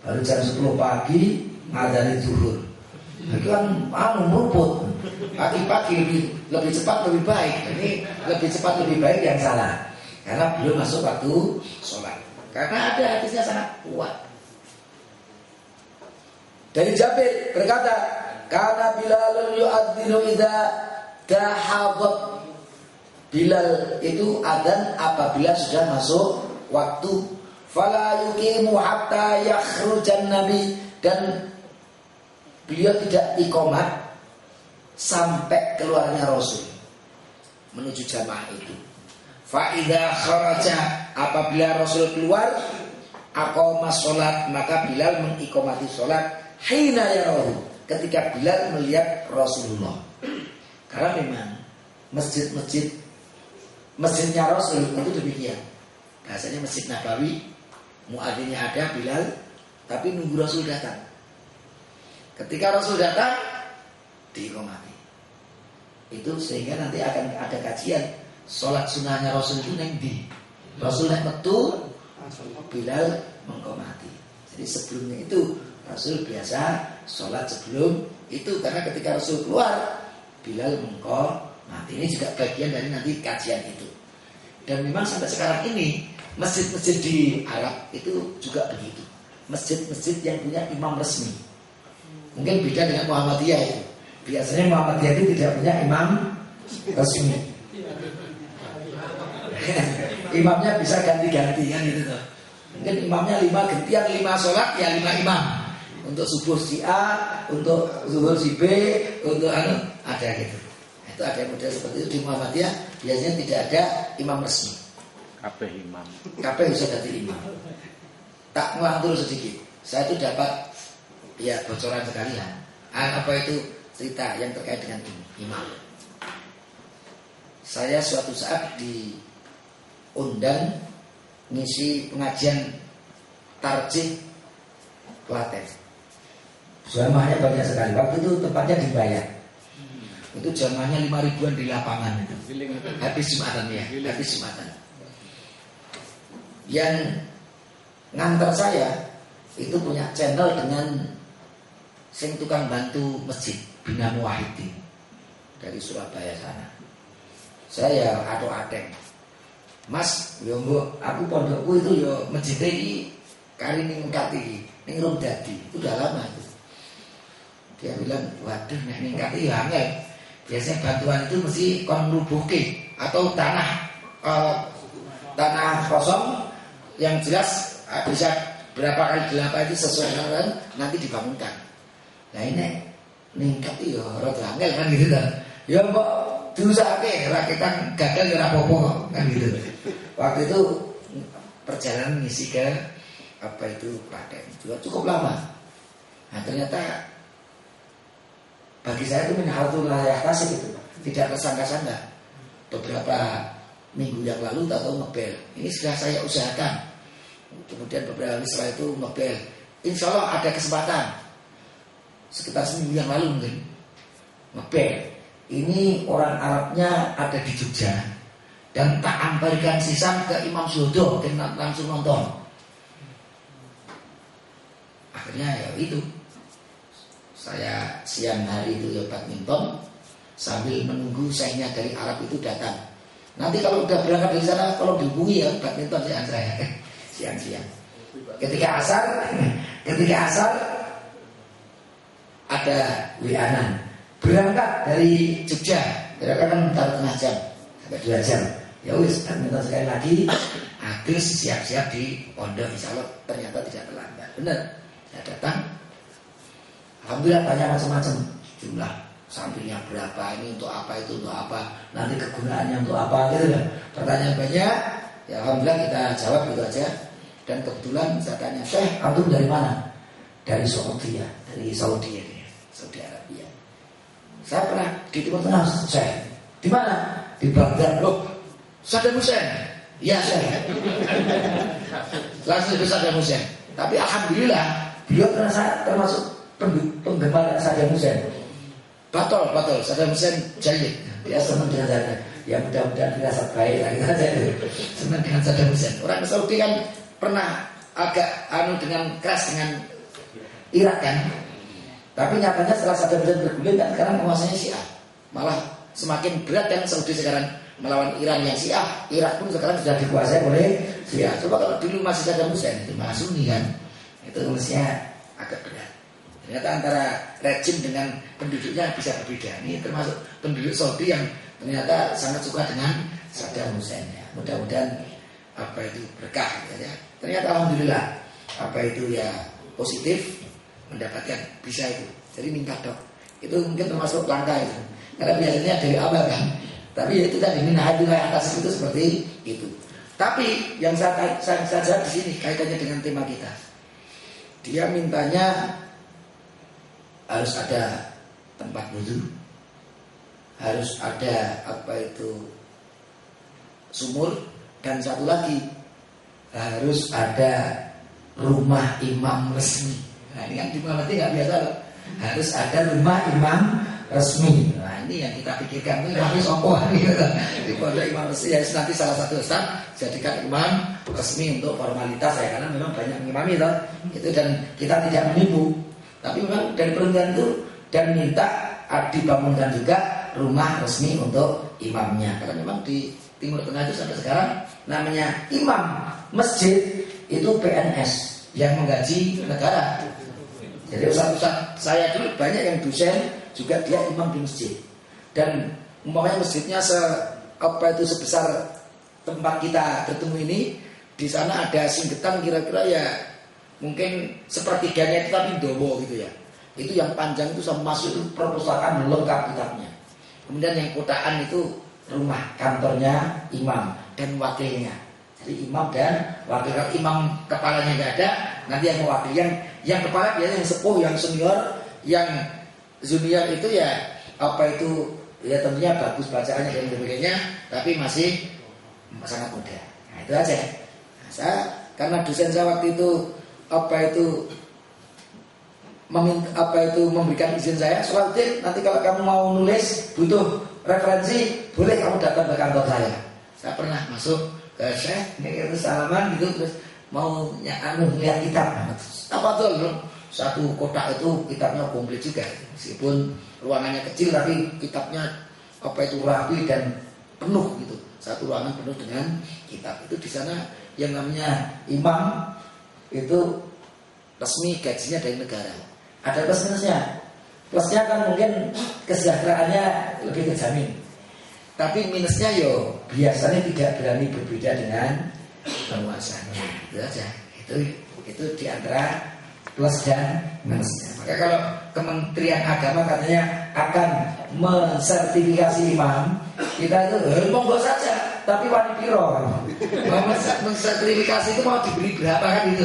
A: Baru jam 10 pagi ngadzani zuhur. Itu kan meruput. Pagi-pagi lebih cepat lebih baik. Ini lebih cepat lebih baik yang salah. Karena belum masuk waktu sholat. Karena ada hadisnya sangat kuat. Dari Jabir berkata, karena Bilal yu'adzinu idza tahadhat. Bilal itu adzan apabila sudah masuk waktu. Fala yuqimu hatta yakhrujan nabi, dan beliau tidak iqamat sampai keluarnya Rasul menuju jamaah itu. Fa idza kharaja, apabila Rasul keluar, aqama sholat, maka Bilal mengiqamati sholat hina yarahu, ketika Bilal melihat Rasulullah. Karena memang masjidnya Rasul itu demikian. Bahasanya Masjid Nabawi, muadzinnya ada Bilal, tapi nunggu Rasul datang. Ketika Rasul datang, diiqamati. Itu sehingga nanti akan ada kajian sholat sunnahnya Rasul itu nengdi. Rasul nek metu, Bilal mengqamati. Jadi sebelumnya itu Rasul biasa sholat sebelum itu, karena ketika Rasul keluar, Bilal mengqamati. Ini juga bagian dari nanti kajian itu. Dan memang sampai sekarang ini masjid-masjid di Arab itu juga begitu. Masjid-masjid yang punya imam resmi. Mungkin beda dengan Muhammadiyah itu. Biasanya Muhammadiyah itu tidak punya imam resmi. Imamnya bisa ganti-ganti kan gitu tuh. Mungkin imamnya 5 gantian, 5 sholat ya 5 imam. Untuk subuh si A, untuk zuhur si B, untuk ada gitu. Itu ada model seperti itu di Muhammadiyah. Biasanya tidak ada imam resmi.
D: Kabeh imam.
A: Kabeh bisa jadi imam. Tak ngelantur sedikit. Saya itu dapat ya bocoran sekalian. Apa itu cerita yang terkait dengan ini, imam. Saya suatu saat diundang ngisi pengajian tarjih Klaten. Jamaahnya banyak sekali. Waktu itu tempatnya dibayar. Itu jamaahnya 5 ribuan di lapangan itu. Habis Jumatan ya, habis Jumatan. Yang ngantar saya itu punya channel dengan sing tukang bantu masjid Bina Muwahhidin dari Surabaya sana. Saya adeng. Mas, yo mbok, aku pondokku itu yo masjid iki kari ning Kati, ning Rum Dadi. Itu udah lama itu. Dia bilang, "Waduh, nek ning Kati ya angel. Biasanya bantuan itu mesti kon rubuhke atau tanah kosong yang jelas bisa berapa kali berapa itu sesuai dengan nanti dibangunkan." Nah ini ningkat yo rada angel kan gitu kan. Ya mbok diusahake rakitan gagal ora apa-apa kan gitu. Waktu itu perjalanan ngisi ke apa itu Klaten juga cukup lama. Nah ternyata bagi saya itu minhatul layah tasik itu tidak tersangka-sangka. Beberapa minggu yang lalu tahu ngebel. Ini sudah saya usahakan. Kemudian beberapa hari setelah itu ngebel. Insya Allah ada kesempatan. Sekitar seminggu yang lalu mungkin ngebel. Ini orang Arabnya ada di Jogja dan tak amparkan sisam ke Imam Suhodo, mungkin langsung nonton. Akhirnya ya itu, saya siang hari itu ya badminton sambil menunggu syekhnya dari Arab itu datang. Nanti kalau udah berangkat dari sana, kalau dihubungi ya badminton saya siang-siang. Ketika asar ada WA-an. Berangkat dari Jogja, kira-kira kan tengah jam sampai 2 jam. Ya wis, badminton sekali lagi. Habis siap-siap di pondok, insya Allah ternyata tidak terlambat. Benar, saya datang. Alhamdulillah tanya macam-macam, jumlah sampingnya berapa, ini untuk apa, itu untuk apa, nanti kegunaannya untuk apa, gitu kan. Pertanyaan banyak, ya alhamdulillah kita jawab gitu aja. Dan kebetulan saya tanya, Syekh, antum dari mana? Dari Saudi ya, dari Saudi Arabia. Saya pernah di Timur Tengah, Syekh. Di mana? Di Baghdad. Loh, Saddam Hussein. Iya, Syekh. Langsung ke Saddam Hussein. Tapi alhamdulillah beliau termasuk penggemar Saddam Hussein. Batal Saddam Hussein jahit. Dia senang dengan saya. Ya mudah-mudahan dirasa baik lah kita aja. Senang dengan Saddam Hussein. Orang Saudi kan pernah agak dengan keras dengan Irak kan. Tapi nyatanya setelah Saddam Hussein bergulir kan sekarang penguasanya Syiah. Malah semakin berat kan Saudi sekarang melawan Iran yang Syiah. Irak pun sekarang sudah dikuasai oleh Syiah. Coba kalau dulu masih Saddam Hussein itu malah Sunni kan, itu mestinya agak berat. Ternyata antara rejim dengan penduduknya bisa berbeda. Ini termasuk penduduk Saudi yang ternyata sangat suka dengan Saddam Hussein ya. Mudah-mudahan apa itu berkah ya. Ternyata alhamdulillah apa itu ya positif mendapatkan bisa itu. Jadi minta dok. Itu mungkin termasuk langkah itu. Karena biasanya dari awal kan. Tapi ya itu tadi minhajullah atas itu seperti itu. Tapi yang saya di sini kaitannya dengan tema kita. Dia mintanya harus ada tempat wudu, harus ada apa itu sumur, dan satu lagi harus ada rumah imam resmi. Nah ini yang di Muhammadiyah nggak biasa loh. Harus ada rumah imam resmi. Nah ini yang kita pikirkan ini harus sopo gitu. Di pondok imam resmi ya nanti salah satu ustaz jadikan imam resmi untuk formalitas ya, karena memang banyak imam itu dan kita tidak menipu. Tapi memang dari perintah itu dan minta dibangunkan juga rumah resmi untuk imamnya. Karena memang di Timur Tengah itu sampai sekarang namanya imam masjid itu PNS yang menggaji negara. Jadi ustaz-ustaz saya dulu banyak yang dosen juga dia imam di masjid. Dan umpamanya masjidnya sebesar tempat kita bertemu ini, di sana ada singgetan kira-kira ya mungkin sepertiganya itu tapi dobo gitu ya. Itu yang panjang itu sampai masuk itu perpustakaan lengkap kitabnya. Kemudian yang kotaan itu rumah kantornya imam dan wakilnya. Jadi imam dan wakil. Kalau imam kepalanya nggak ada, nanti yang mewakili yang kepala biasanya yang sepuh, yang senior, yang junior itu ya apa itu ya tentunya bagus bacaannya dan sebagainya, tapi masih sangat muda. Nah itu aja. Nah, saya karena dosen saya waktu itu memberikan izin saya, Salahuddin nanti kalau kamu mau nulis butuh referensi boleh kamu datang ke kantor saya. Saya pernah masuk ke Syekh, itu salaman gitu, terus mau lihat kitab. Apa tuh? Satu kotak itu kitabnya komplit juga, meskipun ruangannya kecil tapi kitabnya rapi dan penuh gitu. Satu ruangan penuh dengan kitab. Itu di sana yang namanya imam itu resmi gajinya dari negara. Ada plus minusnya. Plusnya kan mungkin kesejahteraannya lebih terjamin. Tapi minusnya biasanya tidak berani berbeda dengan penguasanya. Itu aja. Itu diantara plus dan minusnya. Maka kalau Kementerian Agama katanya akan mensertifikasi imam, kita itu monggo saja. Tapi wani piro. Mensertifikasi itu mau diberi berapa kan gitu.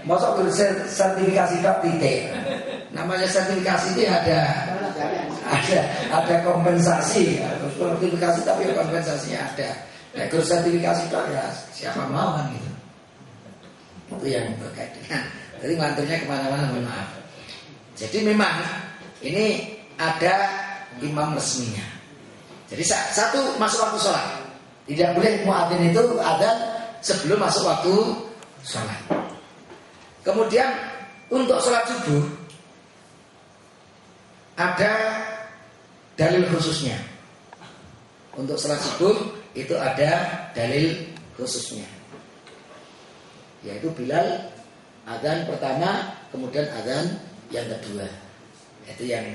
A: Masa sertifikasi tak titik. Namanya sertifikasi itu ada kompensasi. Sertifikasi tapi kompensasinya ada. Nah, kalau sertifikasi itu ya siapa mau kan gitu. Itu yang terkait dengan. Jadi nganturnya kemana-mana, mohon maaf. Jadi memang ini ada imam resminya. Jadi satu masuk waktu sholat. Tidak boleh muadzin itu ada sebelum masuk waktu sholat. Kemudian untuk sholat subuh ada dalil khususnya. Untuk sholat subuh itu ada dalil khususnya, yaitu Bilal adzan pertama, kemudian adzan yang kedua. Itu yang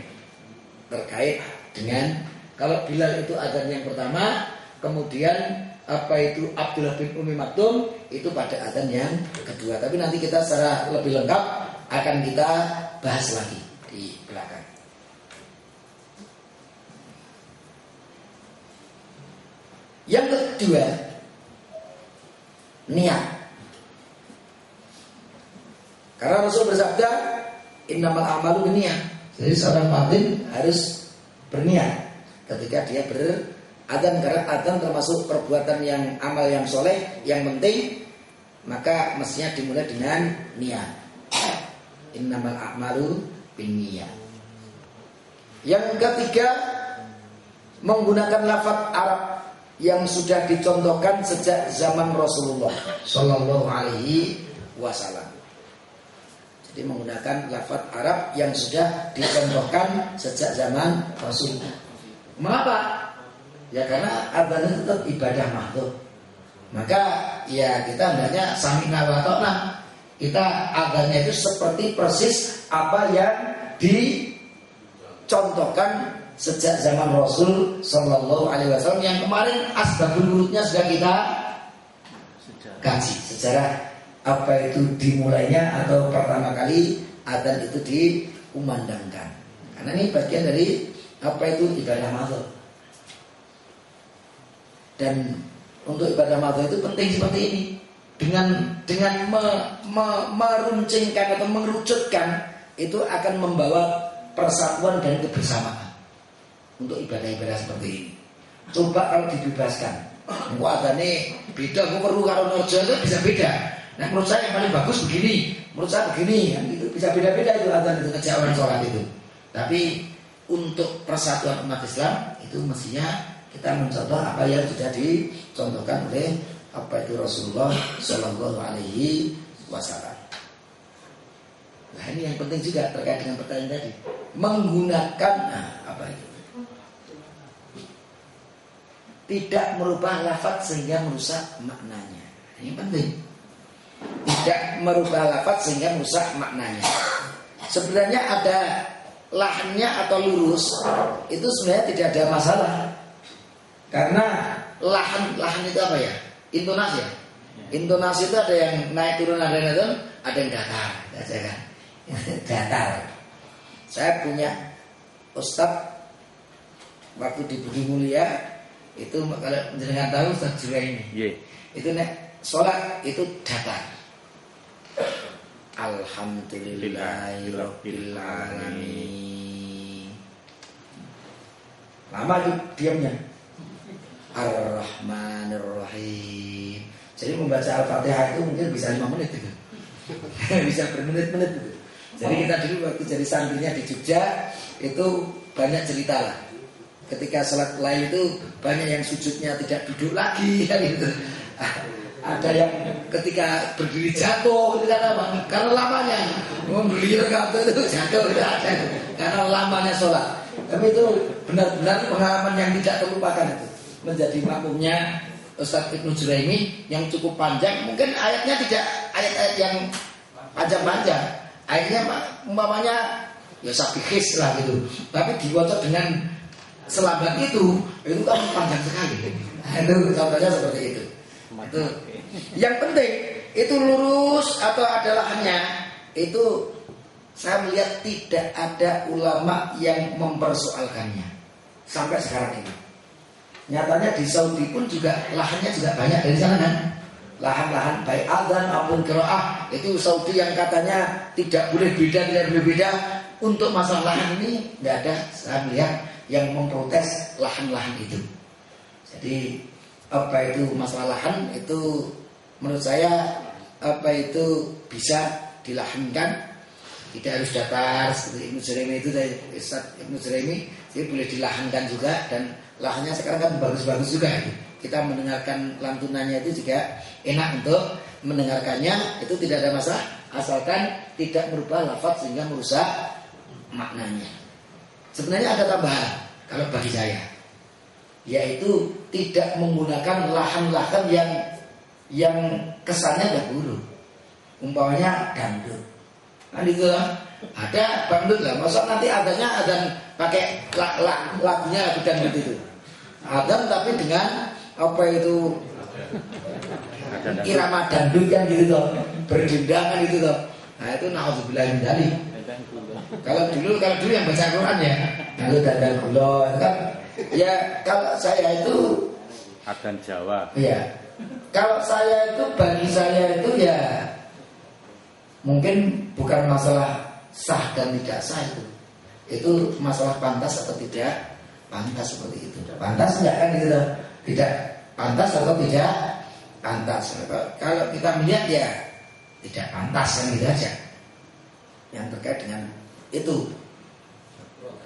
A: terkait dengan kalau Bilal itu adzan yang pertama, kemudian Abdullah bin Umi Maktum itu pada adzan yang kedua. Tapi nanti kita secara lebih lengkap akan kita bahas lagi di belakang. Yang kedua, niat. Karena Rasul bersabda, innamal a'malu binniyat. Jadi seorang muadzin harus berniat ketika dia beradzan, karena adzan termasuk perbuatan yang amal yang soleh, yang penting, maka mestinya dimulai dengan niat. Innamal a'malu binniyat. Yang ketiga, menggunakan lafaz Arab yang sudah dicontohkan sejak zaman Rasulullah Sallallahu Alaihi Wasallam. Jadi menggunakan lafaz Arab yang sudah dicontohkan sejak zaman Rasul. Mengapa? Ya karena adzan itu tetap ibadah makhluk. Maka ya kita hendaknya sami'na wa ta'na. Kita adzannya itu seperti persis apa yang dicontohkan sejak zaman Rasul Sallallahu Alaihi Wasallam yang kemarin asbabul wurudnya sudah kita kaji sejarah apa itu dimulainya atau pertama kali adzan itu dikumandangkan. Karena ini bagian dari apa itu ibadah makhluk. Dan untuk ibadah makhluk itu penting seperti ini. Dengan meruncingkan atau mengerucutkan itu akan membawa persatuan dan kebersamaan untuk ibadah-ibadah seperti ini. Coba kalau dibebaskan, adzane beda, aku perlu karo nojo itu bisa beda. Nah menurut saya yang paling bagus begini, menurut saya begini, kan gitu. Bisa beda-beda itu adzan itu kejauhan sholat itu. Tapi untuk persatuan umat Islam itu mestinya kita mencontoh apa yang sudah dicontohkan oleh apa itu Rasulullah Shallallahu Alaihi Wasallam. Nah ini yang penting juga terkait dengan pertanyaan tadi, menggunakan apa itu tidak merubah lafaz sehingga merusak maknanya. Ini penting. Tidak merubah lafaz sehingga merusak maknanya. Sebenarnya ada lahannya atau lurus itu sebenarnya tidak ada masalah. Karena lahan itu apa ya? Intonasi ya. Intonasi itu ada yang naik turun, ada yang datar, kan? Datar. Saya punya ustadz waktu di Budi Mulia itu kalau jenengan tahu Ustaz Juraimi. Yeah. Itu nek sholat itu datar. Alhamdulillahirabbil alamin. Lama itu diamnya. Ar-Rahmanir-Rahim. Jadi membaca Al-Fatihah itu mungkin bisa 5 menit itu. Bisa bermenit-menit itu. Jadi kita dulu waktu jadi santrinya di Jogja itu banyak cerita lah. Ketika sholat lain itu banyak yang sujudnya tidak duduk lagi kan gitu. Ada yang ketika berdiri jatuh itu karena apa? Karena lamanya membeli rakaat itu jatuh tidak ada karena lamanya sholat. Tapi itu benar-benar pengalaman yang tidak terlupakan itu. Menjadi makmumnya Ustaz Ibnu Juraimi yang cukup panjang. Mungkin ayatnya tidak ayat-ayat yang panjang-panjang. Ayatnya umpamanya ya sabihis lah gitu. Tapi dibaca dengan selambat itu kan panjang sekali. Itu contohnya seperti itu. Itu yang penting itu lurus atau ada lahannya. Itu saya melihat tidak ada ulama yang mempersoalkannya sampai sekarang ini. Nyatanya di Saudi pun juga lahannya juga banyak dari sana kan. Lahan-lahan baik adzan maupun qiraah itu Saudi yang katanya tidak boleh beda. Untuk masalah lahan ini tidak ada saya melihat yang memprotes lahan-lahan itu. Jadi apa itu masalah lahan itu menurut saya apa itu bisa dilahankan, tidak harus datar seperti Ibnu Juraimi itu dari Ustaz Ibnu Juraimi, jadi boleh dilahankan juga dan lahannya sekarang kan bagus-bagus juga. Kita mendengarkan lantunannya itu juga enak untuk mendengarkannya, itu tidak ada masalah asalkan tidak merubah lafaz sehingga merusak maknanya. Sebenarnya ada tambahan kalau bagi saya, yaitu tidak menggunakan lahan-lahan yang kesannya dahulu. Umpamanya dangdut. Kan itu lah. Ada dangdut lah. Masa nanti adanya adzan pakai lagunya lagu dangdut itu. Adzan tapi dengan apa itu irama dangdut kan gitu toh, berdendangan gitu toh. Nah itu naudzubillah min dzalik. Kalau dulu yang baca Quran ya, lalu dandang gula kan. Ya kalau saya itu
E: adzan Jawa.
A: Iya. Kalau saya itu bagi saya itu ya mungkin bukan masalah sah dan tidak sah itu. Itu masalah pantas atau tidak pantas seperti itu. Pantas enggak kan gitu loh. Tidak pantas atau tidak pantas. Kalau kita melihat ya tidak pantas kan gitu aja. Yang terkait dengan itu.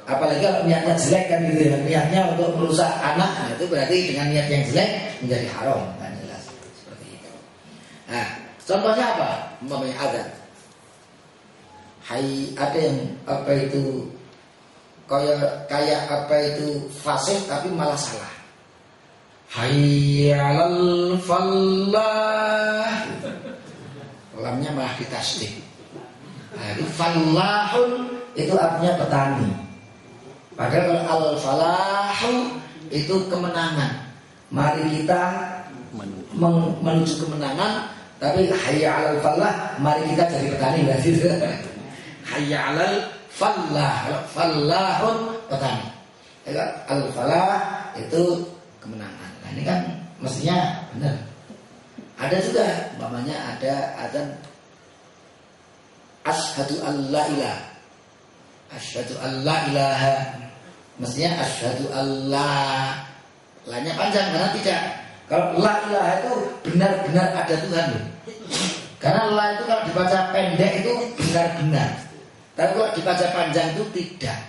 A: Apalagi kalau niatnya jelek kan gitu ya. Niatnya untuk merusak anak, nah itu berarti dengan niat yang jelek menjadi haram kan jelas seperti itu. Nah, contohnya apa? Umpamanya adzan. ada yang apa itu kayak apa itu fasih tapi malah salah. Hayya 'alal fallah. Lamnya malah ditasdid. Nah, itu fallahun itu artinya petani. Padahal al-falahu itu kemenangan. Mari kita menuju kemenangan. Tapi hayya 'alal fallah, mari kita jadi petani berarti. Hayya 'alal fallah, fallahun petani. Al-falah itu kemenangan. Nah, ini kan mestinya benar. Ada juga umpamanya ada adzan asyhadu alla ilaha. Asyhadu alla ilaha. Mestinya asyhadu alla. Lanya panjang karena tidak. Kalau la ilaha itu benar-benar ada Tuhan loh. Karena la itu kalau dibaca pendek itu benar-benar. Tapi kalau dibaca panjang itu tidak.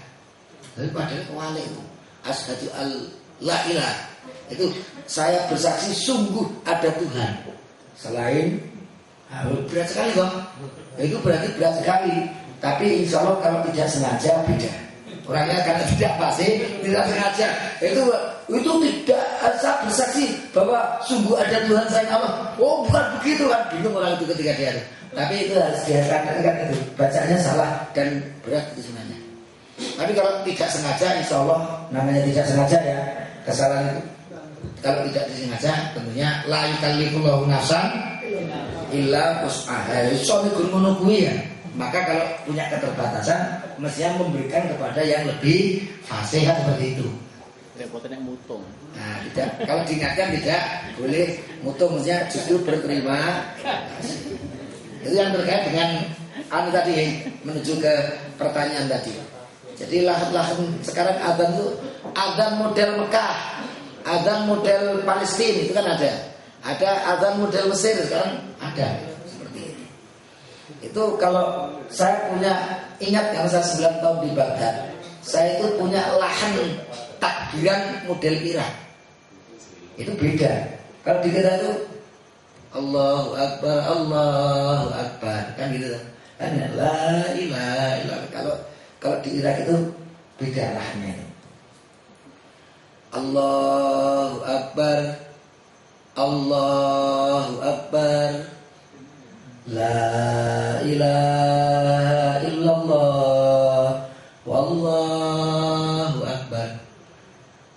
A: Tapi padahal kewalik itu asyhadu alla ilaha. Itu saya bersaksi sungguh ada Tuhan selain berat sekali dong. Itu berarti berat sekali. Tapi insya Allah kalau tidak sengaja beda. Orangnya karena tidak pasti, tidak sengaja. Itu tidak saya bersaksi bahwa sungguh ada Tuhan selain Allah. Oh bukan begitu kan? Bingung orang itu ketika dia. Tapi itu harus dihasilkan itu. Bacanya salah dan berat itu sebenarnya. Tapi kalau tidak sengaja, insya Allah namanya tidak sengaja ya kesalahan itu. Kalau tidak disengaja tentunya la yukallifullahu nafsan illa wus'aha. Soalnya guru ya. Maka kalau punya keterbatasan mestinya memberikan kepada yang lebih fasih seperti itu.
D: Repotnya mutung.
A: Nah, tidak. Kalau diingatkan tidak boleh mutung, mestinya justru berterima. Itu yang terkait dengan tadi menuju ke pertanyaan tadi. Jadi lahan sekarang adzan itu adzan model Mekah. Adzan model Palestina itu kan ada. Ada adzan model Mesir sekarang ada seperti itu. Itu kalau saya ingat karena saya 9 tahun di Baghdad, saya itu punya lahan takbiran model Irak. Itu beda. Kalau di kita itu Allahu Akbar kan gitu kan. La ilaha illallah. Kalau di Irak itu beda lahannya itu. Allahu Akbar, Allahu Akbar, La ilaha illallah, Wallahu Akbar,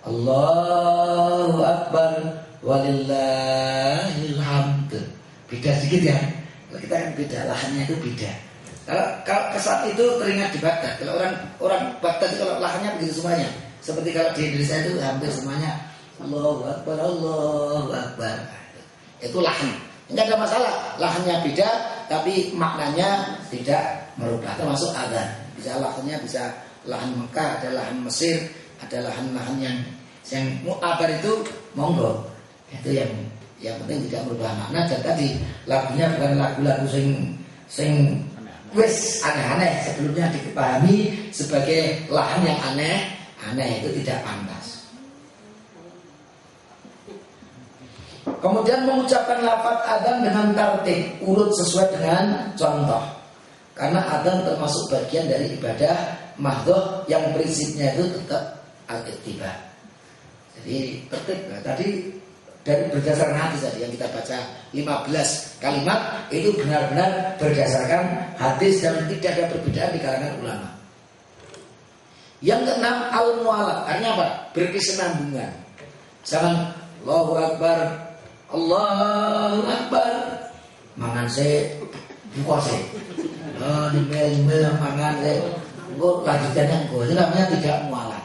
A: Allahu Akbar, Walillahil hamd. Beda sedikit ya. Kalau kita kan beda, lahannya itu beda. Kalau ke saat itu teringat di Baghdad. Kalau orang Baghdad itu kalau lahannya begitu semuanya. Seperti kalau di Indonesia itu hampir semuanya Allahu Akbar, Allahu Akbar. Itu lahan. Enggak ada masalah. Lahannya beda, tapi maknanya tidak merubah. Termasuk adzan. Bisa lahannya bisa lahan Mekah, ada lahan Mesir, ada lahan-lahan yang mu'tabar itu monggo. Itu yang penting tidak merubah makna. Dan tadi lagunya bukan lagu-lagu sing wis aneh-aneh. Sebelumnya dipahami sebagai lahan yang aneh itu tidak pantas. Kemudian mengucapkan lafaz adzan dengan tertib, urut sesuai dengan contoh. Karena adzan termasuk bagian dari ibadah mahdhah yang prinsipnya itu tetap al-ittiba. Jadi tertib. Nah, tadi dari berdasarkan hadis tadi yang kita baca 15 kalimat itu benar-benar berdasarkan hadis dan tidak ada perbedaan di kalangan ulama. Yang keenam al-mu'alat, artinya apa? Berkesinambungan. Jangan Allahu Akbar, Allahu Akbar, mangan se buka se. Nimel mangan se. Engko lanjutannya engko. Itu namanya tidak mu'alat.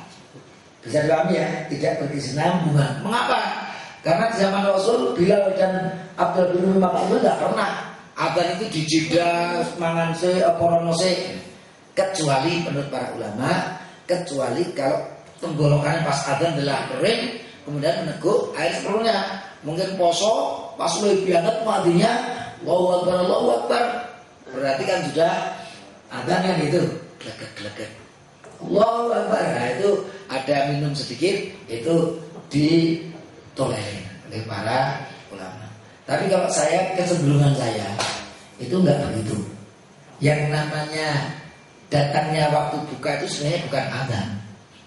A: Bisa dipahami ya? Tidak berkesinambungan. Mengapa? Karena di zaman Rasul Bilal dan Abdul bin Mas'ud tidak pernah adzan itu dijeda mangan se apa se, kecuali menurut para ulama, kecuali kalau tenggorokannya pas adzan adalah kering, kemudian meneguk air seperlunya. Mungkin poso pas lebih banget matinya Allahu Akbar, Allahu Akbar, berarti kan sudah adzan kan gitu, glegek Allahu Akbar. Nah, itu ada minum sedikit, itu ditolerir oleh para ulama. Tapi kalau saya, kecenderungan saya itu enggak begitu. Yang namanya datangnya waktu buka itu sebenarnya bukan adzan,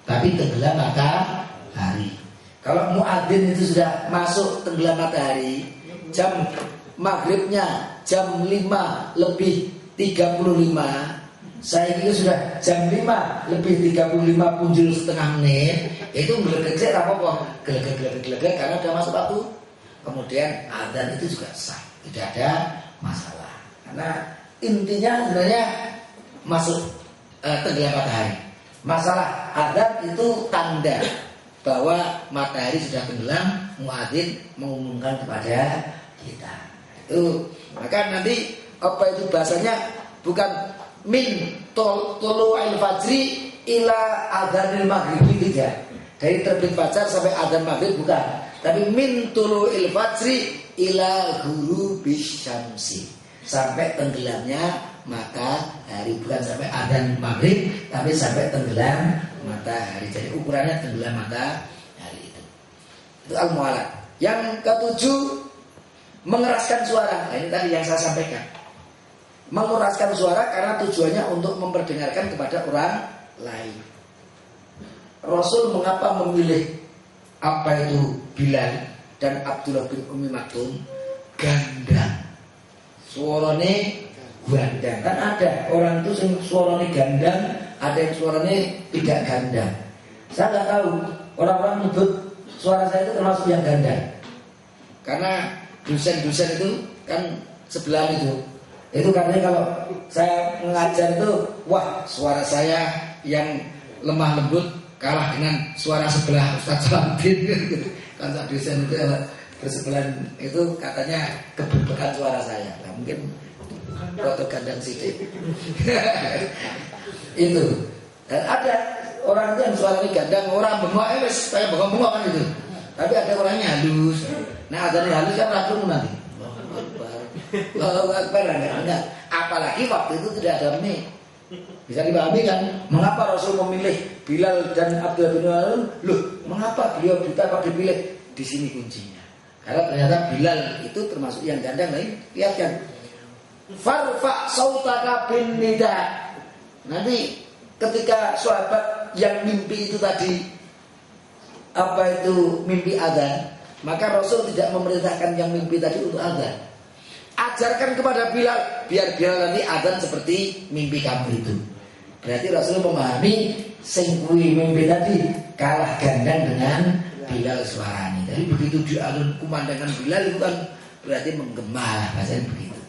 A: tapi tenggelam matahari. Kalau muadzin itu sudah masuk tenggelam matahari, jam maghribnya jam 5 lebih 35, saya kira sudah jam 5 lebih 35 punjul setengah menit, itu gelegek apa-apa, gelegek karena sudah masuk waktu. Kemudian adzan itu juga sah, tidak ada masalah. Karena intinya sebenarnya masuk tenggelam matahari. Masalah adzan itu tanda bahwa matahari sudah tenggelam, muadzin mengumumkan kepada kita. Itu maka nanti apa itu bahasanya bukan min tulu'il fajri ila adzanil maghribi, tidak. Dari terbit fajar sampai adzan maghrib bukan, tapi min tulu'il fajri ila ghurubis syamsi, sampai tenggelamnya matahari, bukan sampai adzan maghrib, tapi sampai tenggelam matahari. Jadi ukurannya tenggelam matahari itu. Itu al-mu'alat. Yang ketujuh, mengeraskan suara. Nah, ini tadi yang saya sampaikan. Mengeraskan suara karena tujuannya untuk memperdengarkan kepada orang lain. Rasul mengapa memilih apa itu Bilal dan Abdullah bin Ummi Maktum? Gandang. Suarane gandang. Kan ada orang itu yang suarane gandang, ada yang suaranya tidak gandang. Saya nggak tahu orang-orang menyebut suara saya itu termasuk yang gandang. Karena dosen-dosen itu kan sebelah itu karena kalau saya mengajar itu, wah suara saya yang lemah lembut kalah dengan suara sebelah Ustaz Salahuddin. Kan dosen itu bersebelahan itu katanya kebebakan suara saya. Nah, mungkin roto gandang sidik. Itu. Dan ada orang itu yang suaranya gandang, orang bengok kayak bengok-bengok kan itu. Tapi ada orangnya halus. Nah, adanya halus kan langsung nanti. Allahu Akbar, enggak. Apalagi waktu itu tidak ada mic. Bisa dipahami kan? Mengapa Rasul memilih Bilal dan Abdullah bin Umar? Loh, mengapa beliau kok dipilih? Di sini kuncinya. Karena ternyata Bilal itu termasuk yang gandang lain. Lihat kan? Farfa sautaka bin nida. Nanti ketika sahabat yang mimpi itu tadi, apa itu mimpi adzan, maka Rasul tidak memerintahkan yang mimpi tadi untuk adzan. Ajarkan kepada Bilal, biar Bilal nanti adzan seperti mimpi kamu itu. Berarti Rasul memahami sing kuwi mimpi tadi kalah gandang dengan Bilal suaranya. Jadi begitu dialun kumandangkan Bilal itu kan berarti menggema, bahasanya begitu.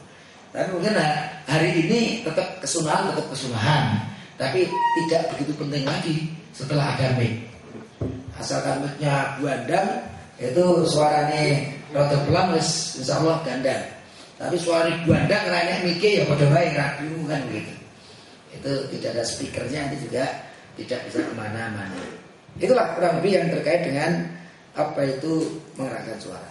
A: Tapi mungkin hari ini tetap kesunahan, tapi tidak begitu penting lagi setelah ada mic. Asalkan mic-nya buandang, itu suaranya rada pelan, insya Allah gandang. Tapi suara buandang karena mic-nya ya pada baik radio kan begitu. Itu tidak ada speakernya, nanti juga tidak bisa kemana-mana. Itulah kurang lebih yang terkait dengan apa itu mengeraskan suara.